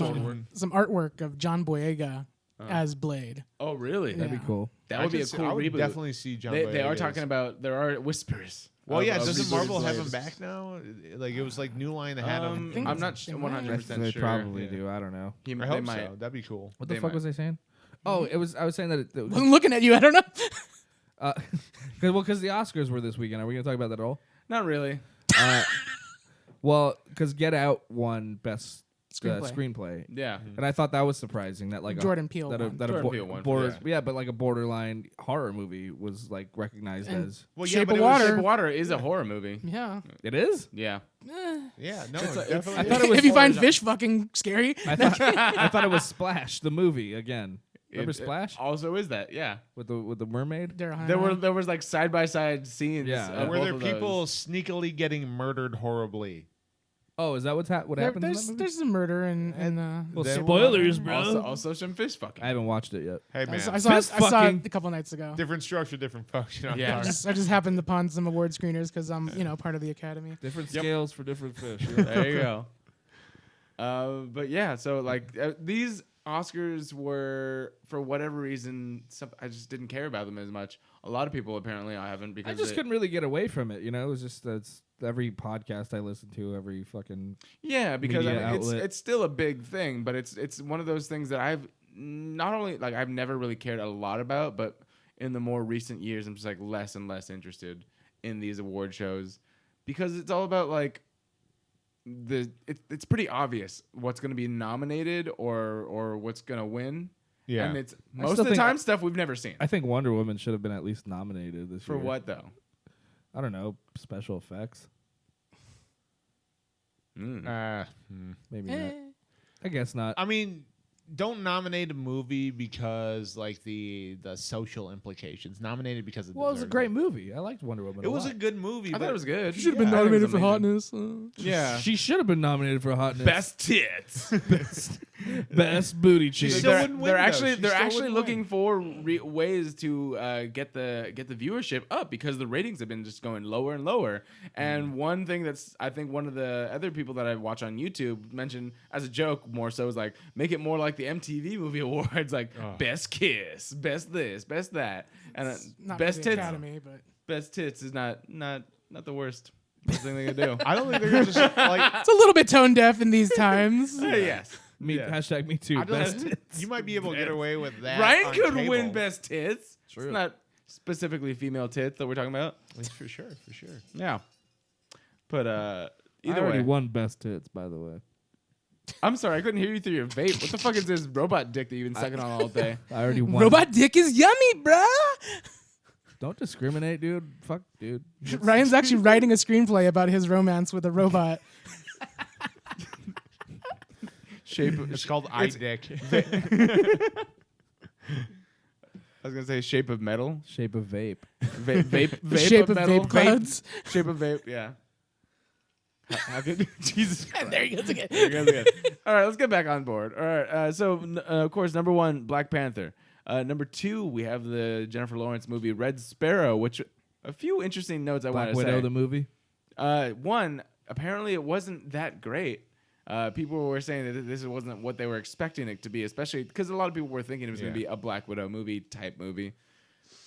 artwork of John Boyega as Blade. Oh, really? That'd be cool. That would be a cool I would reboot. Definitely see John. They are Boyega's. talking about there are whispers. Well, yeah. Doesn't rebooted Marvel have Blade. him back now? Like it was like New Line that had him. think I'm not they might. 100% They sure. probably Yeah. do. I don't know. I They hope might. so. That'd be cool. What the They fuck might. was I saying? Oh, it was. I was saying that. I'm looking at you. I don't know. Because the Oscars were this weekend. Are we gonna talk about that at all? Not really. Well, because Get Out won best Screenplay. screenplay, Yeah. and I thought that was surprising that like Jordan Peele that won. Jordan Peele won for that. but like a borderline horror movie was like recognized And- as Well, Shape but of it was- Water. Shape of Water is a horror movie. Yeah. it is. Yeah. Yeah, no, It's a- definitely. I thought it was if you find horror- fish fucking scary, I thought it was Splash the movie again. Remember It Splash also is that. Yeah. with the mermaid? Daryl There Hannah. was like side by side scenes. Yeah. of Were both there of people those. sneakily getting murdered horribly? Oh, is that what happened in that movie? There's some murder and Well, There spoilers, bro. Also some fish fucking. I haven't watched it yet. Hey I man, saw I Fist saw fucking- it a couple nights ago. different structure, different function. I'm Yeah. sorry. I just happened upon some award screeners because I'm part of the academy. Different Yep. scales for different fish. There you go. But yeah, so like these Oscars were, for whatever reason, I just didn't care about them as much. A lot of people apparently I haven't I because just couldn't really get away from it. You know, it was just that's every podcast I listen to, every fucking Yeah, because I media mean, outlet. it's still a big thing, but it's one of those things that I've not only like I've never really cared a lot about, but in the more recent years, I'm just like less and less interested in these award shows because it's all about like it's pretty obvious what's going to be nominated or what's going to win. Yeah. And it's I most still of the think- time stuff we've never seen. I think Wonder Woman should have been at least nominated this For year. what though? I don't know, special effects. Mm. Maybe not. I guess not. I mean, don't nominate a movie because like the social implications. Nominate it because it Well, it was a deserves great movie. I liked Wonder Woman. It was lot. a good movie. I but thought it was good. Should have been Yeah, I think it nominated was for amazing. hotness. Yeah. She should have been nominated for hotness. Best tits. Best booty cheek. still wouldn't win, they're though. actually She they're still actually wouldn't looking for ways to get the viewership up because the ratings have been just going lower and lower. And one thing that's I think one of the other people that I watch on YouTube mentioned as a joke more so is like make it more like the MTV Movie Awards, like best kiss, best this, best that, and Not best for the tits. Academy, but Best tits is not the worst thing they could do. I don't think they're just like. it's a little bit tone deaf in these times. Yes. Hashtag me too. I don't Best know, you might be able to get away with that. Ryan on could cable. win best tits. True. It's not specifically female tits that we're talking about. For sure. Yeah. But I either already way. won best tits, by the way. I'm sorry, I couldn't hear you through your vape. What the fuck is this robot dick that you've been sucking on all day? I already won. Robot dick is yummy, bruh. Don't discriminate, dude. Fuck, dude. Ryan's actually writing a screenplay about his romance with a robot. It's called iDick. I was gonna say shape of metal. Shape of vape. Vape Shape of of metal. vape clouds. Shape of vape. Yeah. How good? Jesus Christ. There he goes again. There he goes again. All right, let's get back on board. All right. So of course, number 1, Black Panther. Number 2, we have the Jennifer Lawrence movie Red Sparrow, which a few interesting notes I want Black to say. Widow, the movie. One, apparently it wasn't that great. People were saying that this wasn't what they were expecting it to be, especially because a lot of people were thinking it was going to be a Black Widow type movie.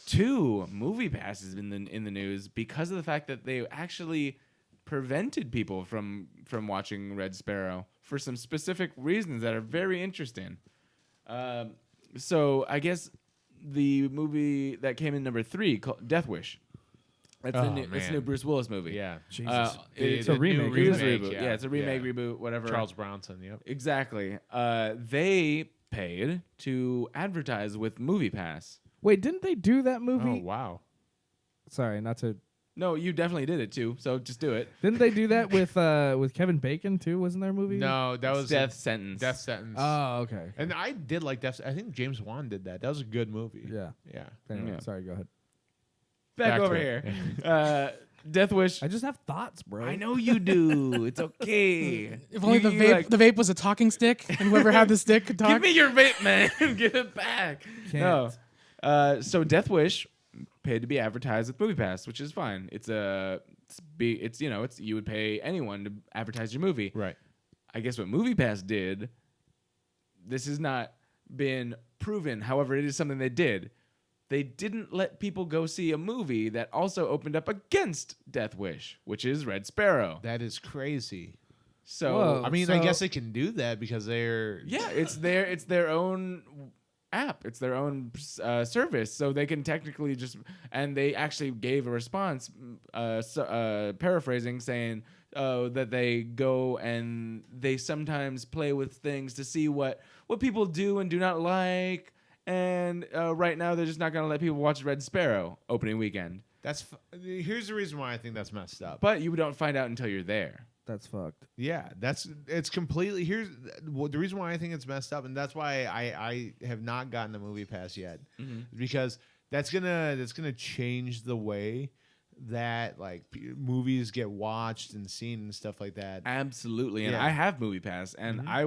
2, MoviePass has been in the news because of the fact that they actually prevented people from watching Red Sparrow for some specific reasons that are very interesting. So I guess the movie that came in number 3, called Death Wish. That's the new Bruce Willis movie. Yeah. Jesus. It's The a remake. new isn't it? remake, Yeah, it's a remake, reboot, whatever. Charles Bronson, yep. Exactly. They paid to advertise with MoviePass. Wait, didn't they do that movie? Oh, wow. Sorry, not to. No, you definitely did it too. So just do it. Didn't they do that with Kevin Bacon too? Wasn't there a movie? No, that was Death Sentence. Death Sentence. Oh, okay. And I did like Death. I think James Wan did that. That was a good movie. Yeah. Yeah. Anyway, Yeah. sorry. Go ahead. Back over to here. it. Death Wish. I just have thoughts, bro. I know you do. It's okay. If only You the vape was a talking stick, and whoever had the stick could talk. Give me your vape, man. Give it back. Can't. No. So Death Wish paid to be advertised with MoviePass, which is fine. It's you would pay anyone to advertise your movie. Right. I guess what MoviePass did, this has not been proven. However, it is something they did. They didn't let people go see a movie that also opened up against Death Wish, which is Red Sparrow. That is crazy. So Whoa. I mean, I So- guess they can do that because they're yeah, it's their own app. It's their own service, so they can technically just. And they actually gave a response, paraphrasing, saying that they go and they sometimes play with things to see what people do and do not like. And right now, they're just not going to let people watch Red Sparrow opening weekend. Here's the reason why I think that's messed up. But you don't find out until you're there. That's fucked. Yeah, it's completely. Here's the reason why I think it's messed up, and that's why I have not gotten a movie pass yet, because that's gonna change the way that like movies get watched and seen and stuff like that. Absolutely, and Yeah. I have MoviePass, and I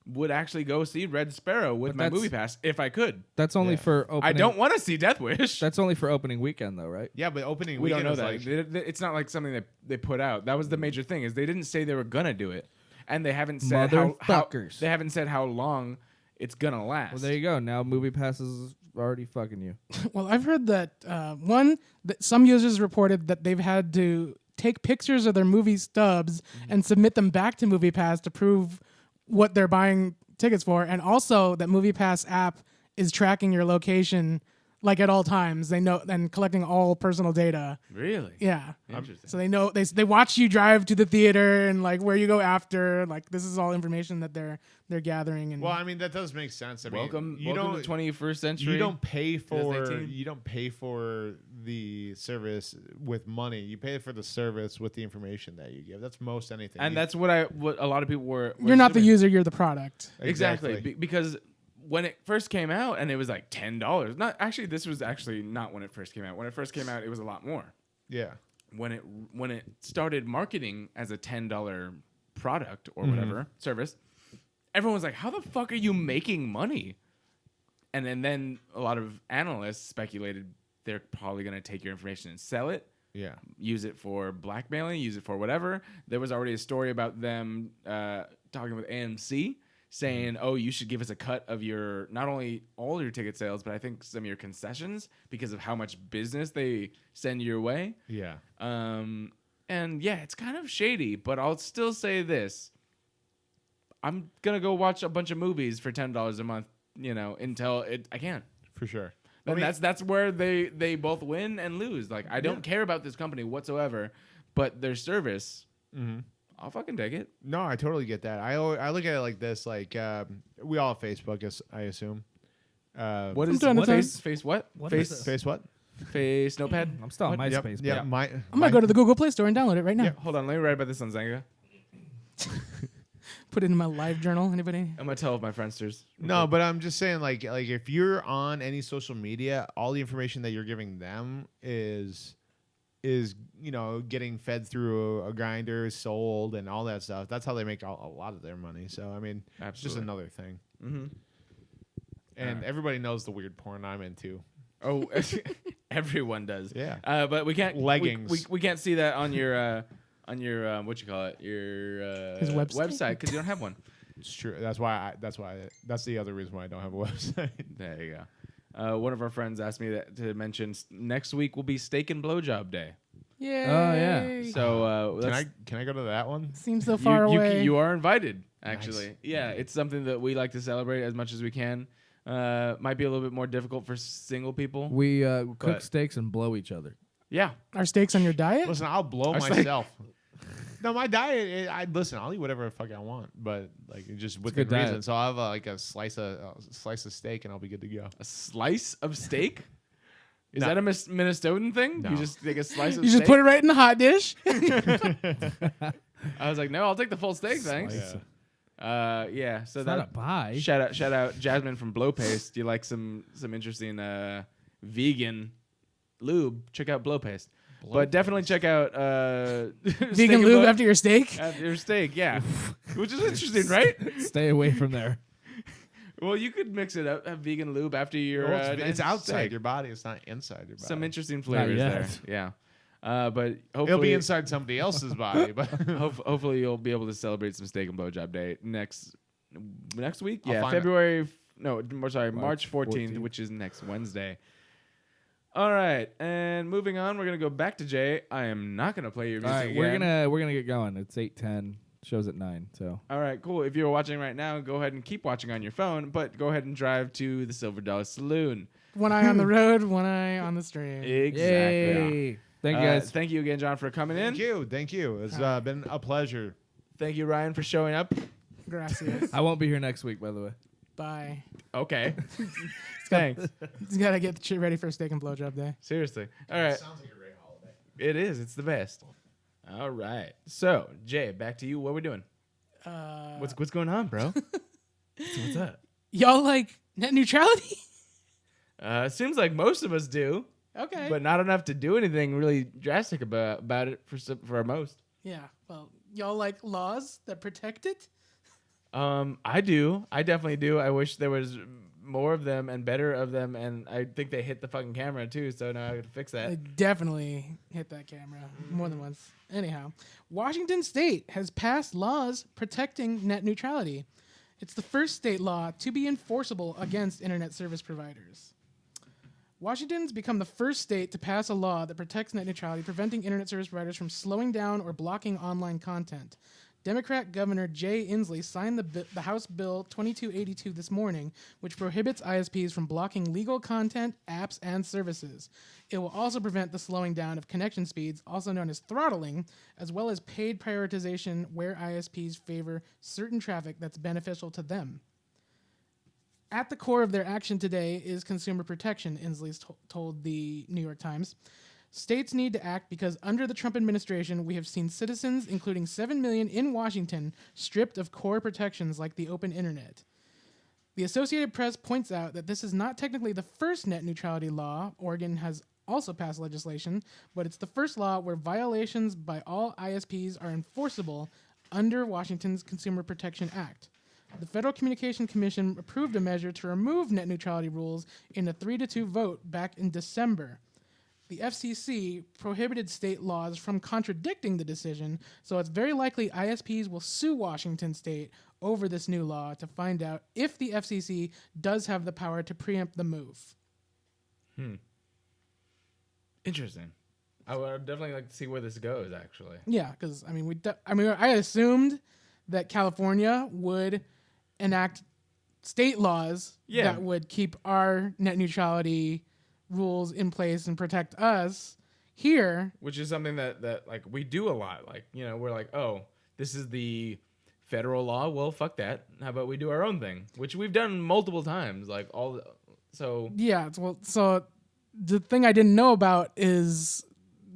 would actually go see Red Sparrow with But my that's- MoviePass if I could. That's only Yeah. for opening. I don't want to see Death Wish. That's only for opening weekend, though, right? Yeah, but opening We don't weekend know is that. like, It's not like something that they put out. That was the major thing is they didn't say they were gonna do it, and they haven't said how Motherfuckers. they haven't said how long it's gonna last. Well, there you go. Now Movie Pass is already fucking you. Well, I've heard that that some users reported that they've had to take pictures of their movie stubs and submit them back to MoviePass to prove what they're buying tickets for, and also that MoviePass app is tracking your location like at all times. They know and collecting all personal data. Really? Yeah. Interesting. So they know they watch you drive to the theater and like where you go after. Like this is all information that they're gathering. And well, I mean that does make sense. I welcome mean, to the 21st century. You don't pay for 2018. the service with money. You pay for the service with the information that you give. That's most anything. And You- that's what a lot of people were you're not the assuming. user, you're the product. Exactly. Because when it first came out and it was like $10. Not actually this was actually not when it first came out. When it first came out it was a lot more. Yeah. When it started marketing as a $10 product or whatever service, everyone was like, "How the fuck are you making money?" And then a lot of analysts speculated they're probably going to take your information and sell it, Yeah. use it for blackmailing, use it for whatever. There was already a story about them talking with AMC saying, "Oh, you should give us a cut of your not only all your ticket sales, but I think some of your concessions because of how much business they send your way." Yeah. And yeah, it's kind of shady, but I'll still say this. I'm going to go watch a bunch of movies for $10 a month, until I can. For sure. And that's where they both win and lose. Like, I don't care about this company whatsoever, but their service, I'll fucking take it. No, I totally get that. I look at it like this. Like we all have Facebook, I assume. What From time to time. face what? What face is Face what? Face notepad. I'm still on Yep, MySpace. yeah, but- my, I'm gonna go to the Google Play Store and download it right now. Yeah, hold on. Let me write about this on Zanga. Put it in my live journal. Anybody? I'm gonna tell my friendsters. No, but I'm just saying, like if you're on any social media, all the information that you're giving them is getting fed through a grinder, sold, and all that stuff. That's how they make a lot of their money. So I mean, it's just Absolutely. another thing. Mm-hmm. And everybody knows the weird porn I'm into. Oh, everyone does. Yeah. But we can't Leggings. We can't see that on your what you call it, your His website? because you don't have one. It's true. That's the other reason why I don't have a website. There you go. One of our friends asked me to mention next week will be steak and blowjob day. Yay. yeah. So Can I go to that one? Seems so far away. You are invited. Actually, Nice. yeah, it's something that we like to celebrate as much as we can. Might be a little bit more difficult for single people. We cook But- steaks and blow each other. Yeah, Are steaks on your diet? Listen, I'll blow I was myself. No, my diet. I'll eat whatever the fuck I want, but like just within good diet. reason. So I'll have a slice of steak, and I'll be good to go. a slice of steak. Is No. that a Minnesotan thing? No. You just take a slice of You steak? just put it right in the hot dish. I was like, no, I'll take the full steak, thanks. Slice. Yeah. So It's that not a pie. shout out Jasmine from Blow Paste. Do you like some interesting vegan lube? Check out Blow Paste. But definitely check out Vegan lube after your steak. after your steak, yeah. Which is interesting, right? Stay away from there. Well, you could mix it up, have vegan lube after your. Well, it's nice outside steak. your body. It's not inside your body. Some interesting flavors there. yet. Yeah. But hopefully It'll be inside somebody else's body, but hopefully you'll be able to celebrate some steak and blowjob day next week. I'll Yeah, find March 14th, which is next Wednesday. All right, and moving on, we're gonna go back to Jay. I am not gonna play your All music. right, again. we're gonna get going. It's 8:10. Shows at 9. So All right, cool. If you're watching right now, go ahead and keep watching on your phone, but go ahead and drive to the Silver Dollar Saloon. One eye on the road, one eye on the stream. Exactly. Yay. Thank you guys. Thank you again, John, for coming in. thank you. It's been a pleasure. Thank you, Ryan, for showing up. Gracias. I won't be here next week, by the way. Bye. Okay. Thanks. Just gotta get the shit ready for steak and blowjob day. Seriously. All right. Sounds like a great holiday. It is. It's the best. All right. So, Jay, back to you. What are we doing? What's going on, bro? What's up? Y'all like net neutrality? Seems like most of us do, Okay. but not enough to do anything really drastic about it for most. yeah. Well, y'all like laws that protect it? I do. I definitely do. I wish there was more of them and better of them, and I think they hit the fucking camera too. So now I got to fix I that. definitely hit that camera more than once. Anyhow, Washington State has passed laws protecting net neutrality. It's the first state law to be enforceable against internet service providers. Washington's become the first state to pass a law that protects net neutrality, preventing internet service providers from slowing down or blocking online content. Democrat Governor Jay Inslee signed the House Bill 2282 this morning, which prohibits ISPs from blocking legal content, apps, and services. It will also prevent the slowing down of connection speeds, also known as throttling, as well as paid prioritization where ISPs favor certain traffic that's beneficial to them. At the core of their action today is consumer protection, Inslee told the New York Times. States need to act because under the Trump administration, we have seen citizens, including 7 million in Washington, stripped of core protections like the open internet. The Associated Press points out that this is not technically the first net neutrality law. Oregon has also passed legislation, but it's the first law where violations by all ISPs are enforceable under Washington's Consumer Protection Act. The Federal Communication Commission approved a measure to remove net neutrality rules in a 3-2 vote back in December. The FCC prohibited state laws from contradicting the decision, so it's very likely ISPs will sue Washington State over this new law to find out if the FCC does have the power to preempt the move. Interesting. I would definitely like to see where this goes. Actually, Yeah, because I assumed that California would enact state laws Yeah. that would keep our net neutrality rules in place and protect us. Here, which is something that like we do a lot. Like, you know, we're like, oh, this is the federal law. Well, fuck that. How about we do our own thing, which we've done multiple times. Like so. yeah, so the thing I didn't know about is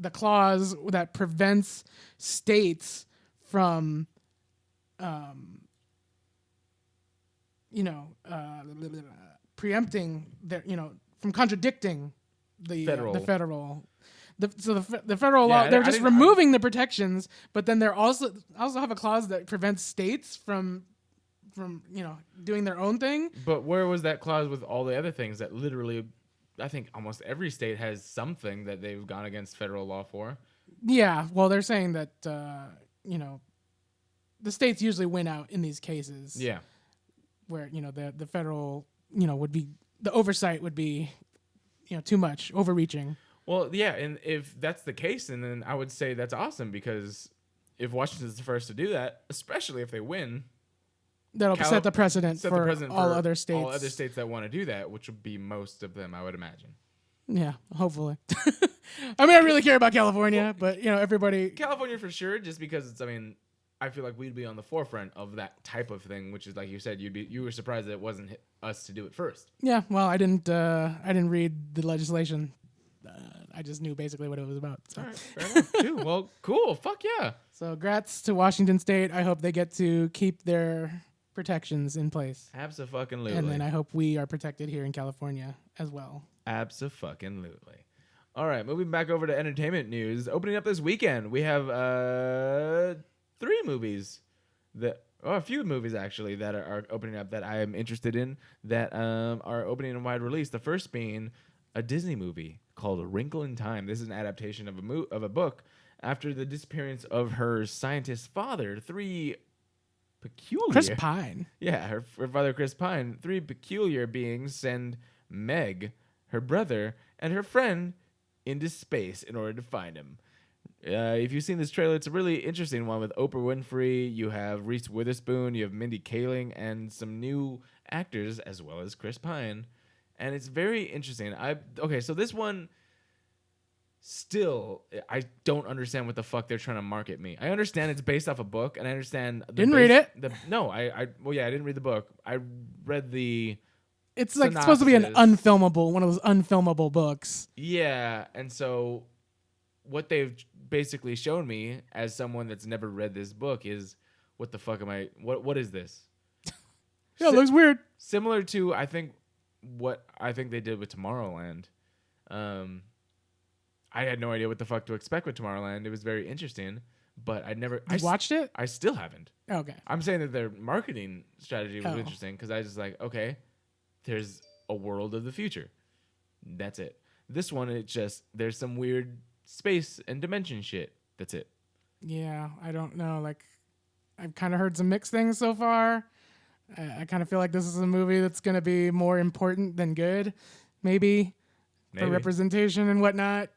the clause that prevents states from, preempting their, from contradicting the Federal. federal. The federal Yeah, law, they're I just didn't- removing the protections, but then they're also have a clause that prevents states from doing their own thing. But where was that clause with all the other things that literally, I think almost every state has something that they've gone against federal law for? Yeah, well, they're saying that the states usually win out in these cases. Yeah. Where the federal would be, the oversight would be too much, overreaching. Well, yeah, and if that's the case, then I would say that's awesome because if Washington's the first to do that, especially if they win, That'll set the precedent set the for precedent all for other states. all other states that want to do that, which would be most of them, I would imagine. Yeah, hopefully. I mean, I really care about California, but everybody. California for sure, just because it's. I mean, I feel like we'd be on the forefront of that type of thing, which is like you said, you were surprised that it wasn't us to do it first. Yeah, well, I didn't read the legislation. I just knew basically what it was about. So. All right, fair enough. Too. Well, cool. Fuck yeah. So, grats to Washington State. I hope they get to keep their protections in place. Abso-fucking-lutely. And then I hope we are protected here in California as well. Abso-fucking-lutely. All right, moving back over to entertainment news. Opening up this weekend, we have a few movies actually that are opening up that I am interested in that are opening in wide release. The first being a Disney movie called A Wrinkle in Time. This is an adaptation of a book after the disappearance of her scientist father. Three peculiar... Chris Pine. Yeah, her father, Chris Pine. Three peculiar beings send Meg, her brother, and her friend into space in order to find him. If you've seen this trailer, it's a really interesting one with Oprah Winfrey. You have Reese Witherspoon, you have Mindy Kaling, and some new actors as well as Chris Pine. And it's very interesting. So this one, still, I don't understand what the fuck they're trying to market me. I understand it's based off a book, and I understand... Didn't read it. I didn't read the book. I read the... It's like supposed to be an synopsis. one of those unfilmable books. Yeah, and so what they've basically shown me as someone that's never read this book is, what the fuck am I... What is this? Yeah, it looks weird. Similar to, I think, what I think they did with Tomorrowland. I had no idea what the fuck to expect with Tomorrowland. It was very interesting, but I watched it? I still haven't. Okay. I'm saying that their marketing strategy was Oh. interesting because I was just like, okay, there's a world of the future. That's it. This one, there's some weird space and dimension shit. That's it. Yeah, I don't know. Like, I've kind of heard some mixed things so far. I kind of feel like this is a movie that's going to be more important than good, maybe, for representation and whatnot.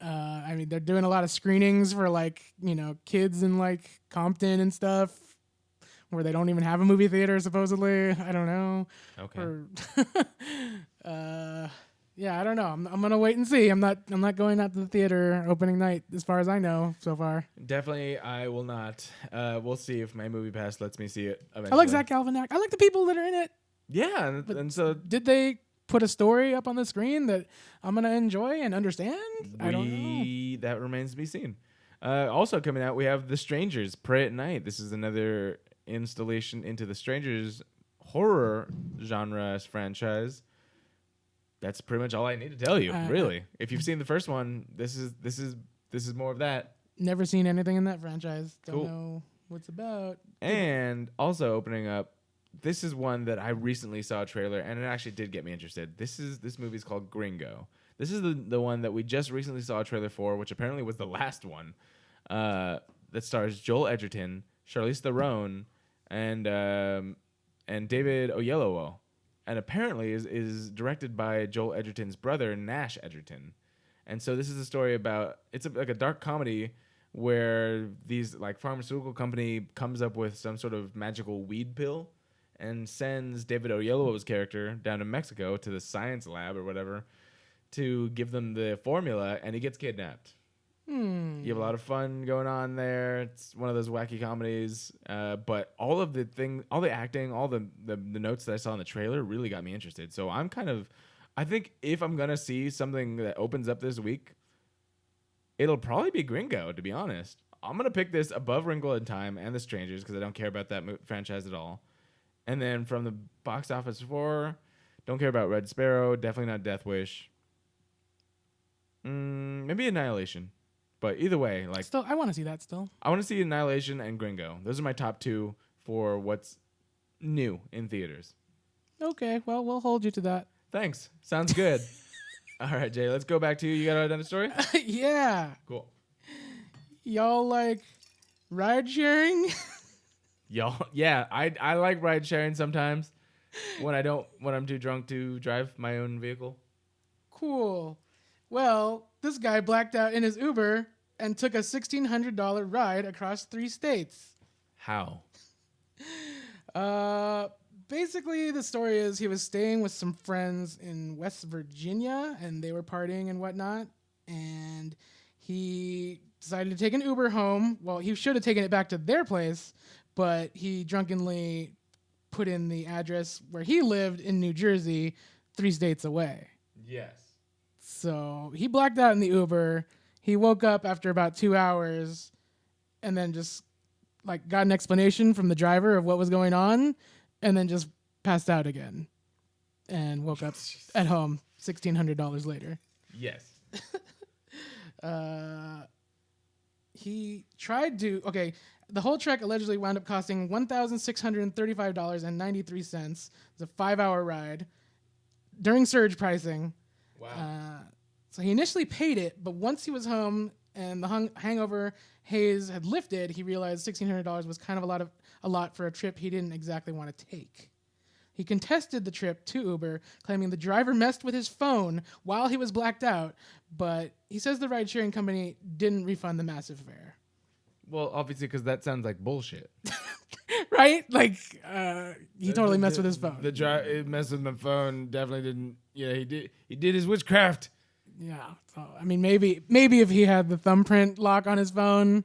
I mean, they're doing a lot of screenings for, like, kids in, like, Compton and stuff, where they don't even have a movie theater, supposedly. I don't know. Okay. Yeah, I don't know. I'm gonna wait and see. I'm not going out to the theater opening night, as far as I know so far. Definitely, I will not. We'll see if my movie pass lets me see it eventually. I like Zach Galifianakis. I like the people that are in it. Yeah, and so Did they put a story up on the screen that I'm gonna enjoy and understand? I don't know. that remains to be seen. Also coming out, we have The Strangers, Pray at Night. This is another installation into the Strangers horror genre franchise. That's pretty much all I need to tell you, really. If you've seen the first one, this is more of that. Never seen anything in that franchise. Don't Cool. know what's about. And also opening up, this is one that I recently saw a trailer, and it actually did get me interested. This movie's called Gringo. This is the one that we just recently saw a trailer for, which apparently was the last one. That stars Joel Edgerton, Charlize Theron, and David Oyelowo. And apparently is directed by Joel Edgerton's brother, Nash Edgerton. And so this is a story about, it's like a dark comedy where these like pharmaceutical company comes up with some sort of magical weed pill and sends David Oyelowo's character down to Mexico to the science lab or whatever to give them the formula, and he gets kidnapped. You have a lot of fun going on there. It's one of those wacky comedies, but all the acting, all the notes that I saw in the trailer really got me interested. So I'm kind of I think if I'm gonna see something that opens up this week, it'll probably be Gringo. To be honest, I'm gonna pick this above Wrinkle in Time and The Strangers because I don't care about that franchise at all. And then from the box office for, don't care about Red Sparrow. Definitely not Death Wish. Maybe Annihilation. But either way, like Still, I want to see that still. I want to see Annihilation and Gringo. Those are my top two for what's new in theaters. Okay, well, we'll hold you to that. Thanks. Sounds good. All right, Jay, let's go back to you. You got a story? Yeah. Cool. Y'all like ride sharing? Y'all, yeah, I like ride sharing sometimes when I'm too drunk to drive my own vehicle. Cool. Well, this guy blacked out in his Uber and took a $1,600 ride across 3 states. How? Basically, the story is he was staying with some friends in West Virginia, and they were partying and whatnot, and he decided to take an Uber home. Well, he should have taken it back to their place, but he drunkenly put in the address where he lived in New Jersey, 3 states away. Yes. So he blacked out in the Uber. He woke up after about 2 hours and then just like got an explanation from the driver of what was going on and then just passed out again and woke up at home $1,600 later. Yes. He tried to, the whole trek allegedly wound up costing $1,635.93. It's a 5-hour ride during surge pricing. Wow. So he initially paid it, but once he was home and the hangover haze had lifted, he realized $1,600 was kind of a lot for a trip he didn't exactly want to take. He contested the trip to Uber, claiming the driver messed with his phone while he was blacked out, but he says the ride-sharing company didn't refund the massive fare. Well, obviously, because that sounds like bullshit. Right? Like, he totally messed with his phone. The driver messed with my phone. Definitely didn't. Yeah, he did. He did his witchcraft. Yeah. So, I mean, maybe if he had the thumbprint lock on his phone,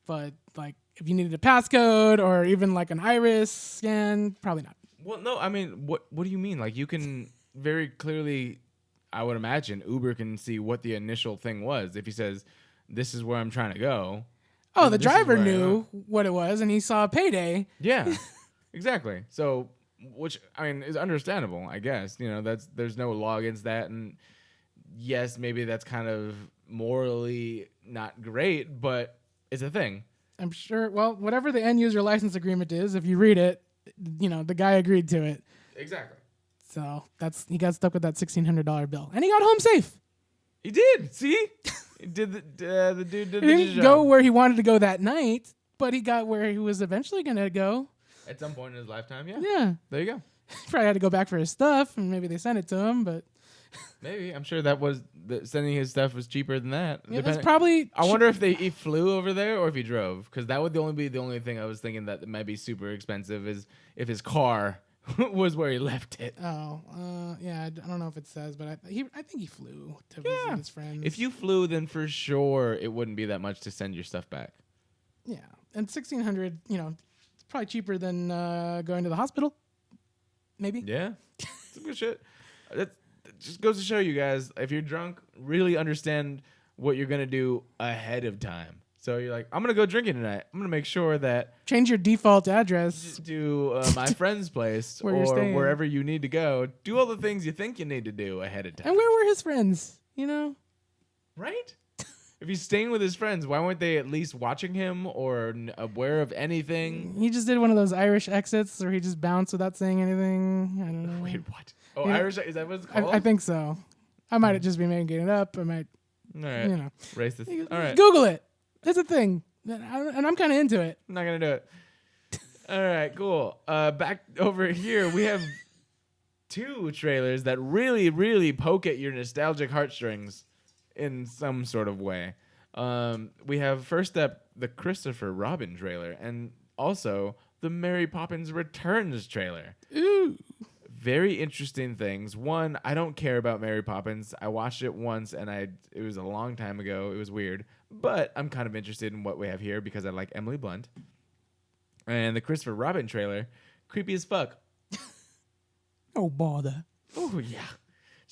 but like if you needed a passcode or even like an iris scan, probably not. Well, no, I mean, what do you mean? Like, you can very clearly, I would imagine, Uber can see what the initial thing was. If he says, "This is where I'm trying to go." Oh, the this is driver where I knew am. what it was, and he saw a payday. Yeah, exactly. So, which I mean is understandable, I guess. You know, there's no law against that, and yes, maybe that's kind of morally not great, but it's a thing. I'm sure. Well, whatever the end user license agreement is, if you read it, the guy agreed to it. Exactly. So he got stuck with that $1,600 bill, and he got home safe. He did. See, he did the dude did He the didn't job. go where he wanted to go that night, but he got where he was eventually going to go. At some point in his lifetime. Yeah. Yeah. There you go. He probably had to go back for his stuff, and maybe they sent it to him, but Maybe I'm sure that was sending his stuff was cheaper than that. yeah, that's probably. I wonder if he flew over there or if he drove, because that would be the only thing I was thinking that might be super expensive is if his car was where he left it. Oh, yeah. I don't know if it says, but I think he flew to visit his friends. If you flew, then for sure it wouldn't be that much to send your stuff back. Yeah, and $1,600, it's probably cheaper than going to the hospital. Maybe. Yeah, some good shit. That just goes to show you guys, if you're drunk, really understand what you're gonna do ahead of time. So you're like, I'm gonna go drinking tonight. I'm gonna make sure that Change your default address. to my friend's place Where you're or staying. wherever you need to go. Do all the things you think you need to do ahead of time. And where were his friends? Right? If he's staying with his friends, why weren't they at least watching him or aware of anything? He just did one of those Irish exits where he just bounced without saying anything. I don't know. Wait, what? Oh, Yeah. Irish? Is that what it's called? I think so. I might have just been making it up. I might, All right. Racist. All right. Google it. It's a thing. And I'm kind of into it. I'm not going to do it. All right, cool. Back over here, we have 2 trailers that really, really poke at your nostalgic heartstrings in some sort of way. We have first up the Christopher Robin trailer and also the Mary Poppins Returns trailer. Ooh. Very interesting things. One, I don't care about Mary Poppins. I watched it once and it was a long time ago. It was weird, but I'm kind of interested in what we have here because I like Emily Blunt. And the Christopher Robin trailer, creepy as fuck. Oh, bother. Oh yeah.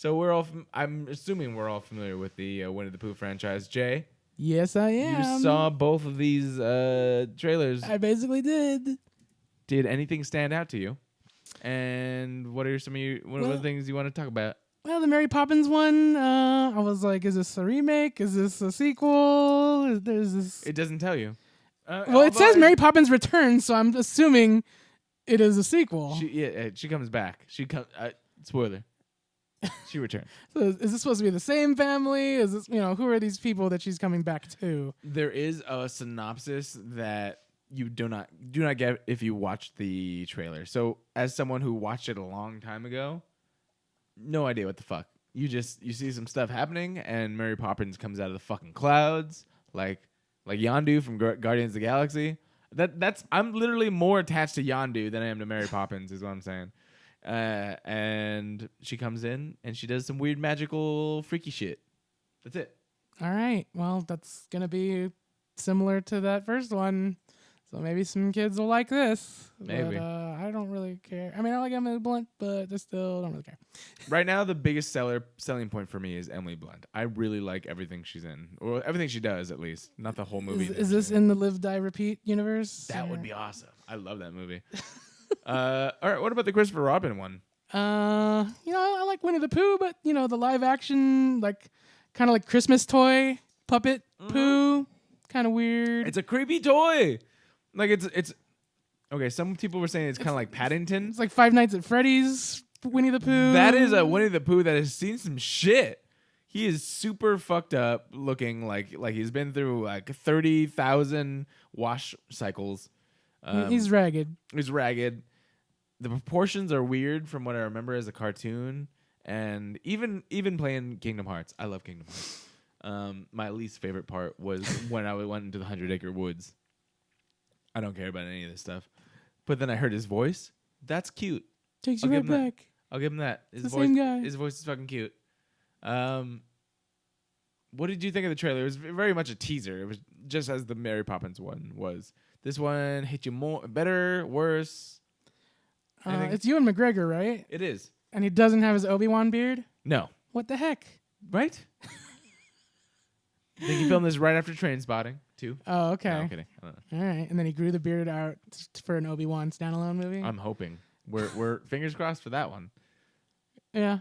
So we're all. I'm assuming we're all familiar with the Winnie the Pooh franchise. Jay, Yes, I am. you saw both of these trailers. I basically did. Did anything stand out to you? And what are some of you? What are the things you want to talk about? Well, the Mary Poppins one, I was like, is this a remake? Is this a sequel? There's this. It doesn't tell you. Well, it says Mary Poppins Returns, so I'm assuming it is a sequel. She comes back. She comes. Spoiler. She returned. So is this supposed to be the same family? Is this, who are these people that she's coming back to? There is a synopsis that you do not get if you watch the trailer. So, as someone who watched it a long time ago, no idea what the fuck. You see some stuff happening, and Mary Poppins comes out of the fucking clouds, like Yondu from Guardians of the Galaxy. I'm literally more attached to Yondu than I am to Mary Poppins, is what I'm saying. And she comes in and she does some weird magical freaky shit. That's it. All right. Well, that's going to be similar to that first one. So maybe some kids will like this. Maybe. But I don't really care. I mean, I like Emily Blunt, but I still don't really care. Right now, the biggest selling point for me is Emily Blunt. I really like everything she's in, or everything she does, at least. Not the whole movie. Is this in the Live, Die, Repeat universe? That would be awesome. I love that movie. All right, what about the Christopher Robin one? I like Winnie the Pooh, but the live action, kind of like Christmas toy puppet Pooh, kind of weird. It's a creepy toy. Like it's okay. Some people were saying it's kind of like Paddington. It's like Five Nights at Freddy's Winnie the Pooh. That is a Winnie the Pooh that has seen some shit. He is super fucked up looking, like he's been through like 30,000 wash cycles. He's ragged. He's ragged. The proportions are weird from what I remember as a cartoon, and even playing Kingdom Hearts. I love Kingdom Hearts. My least favorite part was when I went into the 100-acre woods. I don't care about any of this stuff, but then I heard his voice. That's cute. Takes you I'll right give him back. I'll give him that. It's the same guy. His voice is fucking cute. What did you think of the trailer? It was very much a teaser. It was just as the Mary Poppins one was. This one hit you better, worse. It's Ewan McGregor, right? It is. And he doesn't have his Obi-Wan beard? No. What the heck? Right? I think he filmed this right after Train Spotting, too. Oh, okay. No, I'm kidding. I don't know. All right. And then he grew the beard out for an Obi-Wan standalone movie? I'm hoping. We're fingers crossed for that one. Yeah.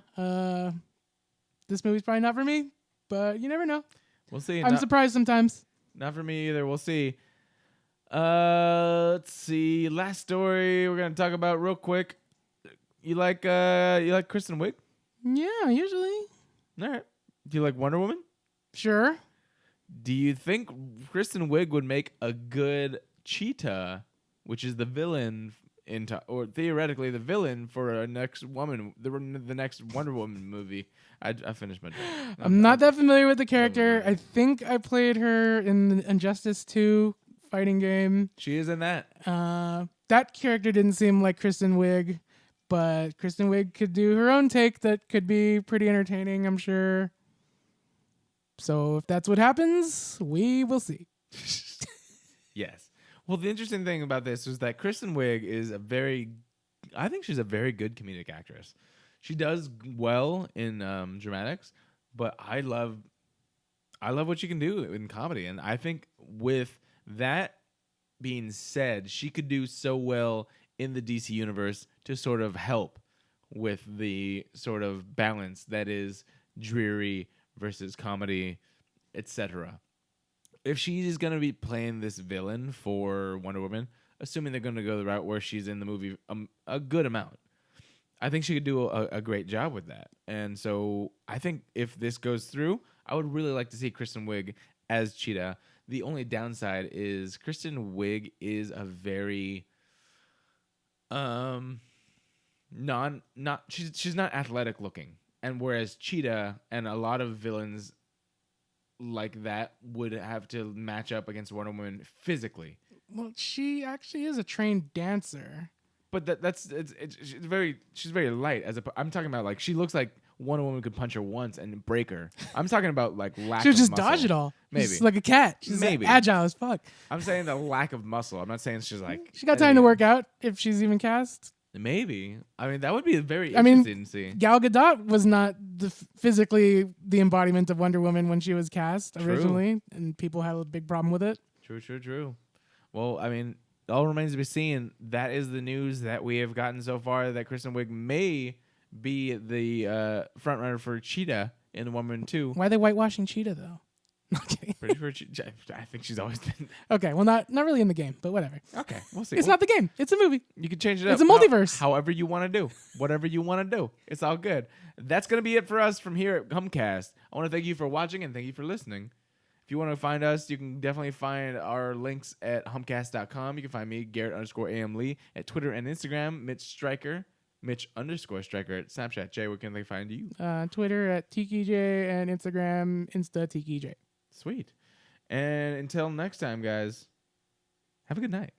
This movie's probably not for me, but you never know. We'll see. I'm surprised sometimes. Not for me either. We'll see. Let's see. Last story we're gonna talk about real quick. You like Kristen Wiig? Yeah, usually. All right. Do you like Wonder Woman? Sure. Do you think Kristen Wiig would make a good Cheetah, which is the villain or theoretically the villain for the next Wonder Woman movie? I finished my job. I'm not that familiar with the character. I think I played her in the Injustice 2 fighting game. She is in that. That character didn't seem like Kristen Wiig, but Kristen Wiig could do her own take that could be pretty entertaining, I'm sure. So if that's what happens, we will see. Yes. Well, the interesting thing about this is that Kristen Wiig is I think she's a very good comedic actress. She does well in dramatics, but I love what she can do in comedy. And I think with that being said, she could do so well in the DC universe to sort of help with the sort of balance that is dreary versus comedy, etc. If she is going to be playing this villain for Wonder Woman, assuming they're going to go the route where she's in the movie a good amount, I think she could do a great job with that. And so I think if this goes through, I would really like to see Kristen Wiig as Cheetah. The only downside is Kristen Wiig is a very she's not athletic looking. And whereas Cheetah and a lot of villains like that would have to match up against Wonder Woman physically. Well, she actually is a trained dancer. But she's very light. I'm talking about like she looks like Wonder Woman could punch her once and break her. I'm talking about like lack. She would of just muscle. dodge it all. Maybe She's like a cat. She's Maybe. agile as fuck. I'm saying the lack of muscle. I'm not saying she's like She got time to work out if she's even cast. Maybe. I mean, that would be very I mean, interesting to see. Gal Gadot was not physically the embodiment of Wonder Woman when she was cast originally, and people had a big problem with it. True. Well, I mean, all remains to be seen. That is the news that we have gotten so far, that Kristen Wiig may be the front runner for Cheetah in Wonder Woman 2. Why are they whitewashing Cheetah though? Not kidding. Pretty sure I think she's always been. Okay, well, not really in the game, but whatever. Okay, we'll see. It's not the game. It's a movie. You can change it up. It's a multiverse. However you want to do. Whatever you want to do. It's all good. That's going to be it for us from here at Humpcast. I want to thank you for watching and thank you for listening. If you want to find us, you can definitely find our links at humpcast.com. You can find me, Garrett_AM Lee, at Twitter and Instagram, Mitch_Striker at Snapchat. Jay, where can they find you? Twitter at TikiJ and Instagram Insta TikiJ. Sweet. And until next time, guys, have a good night.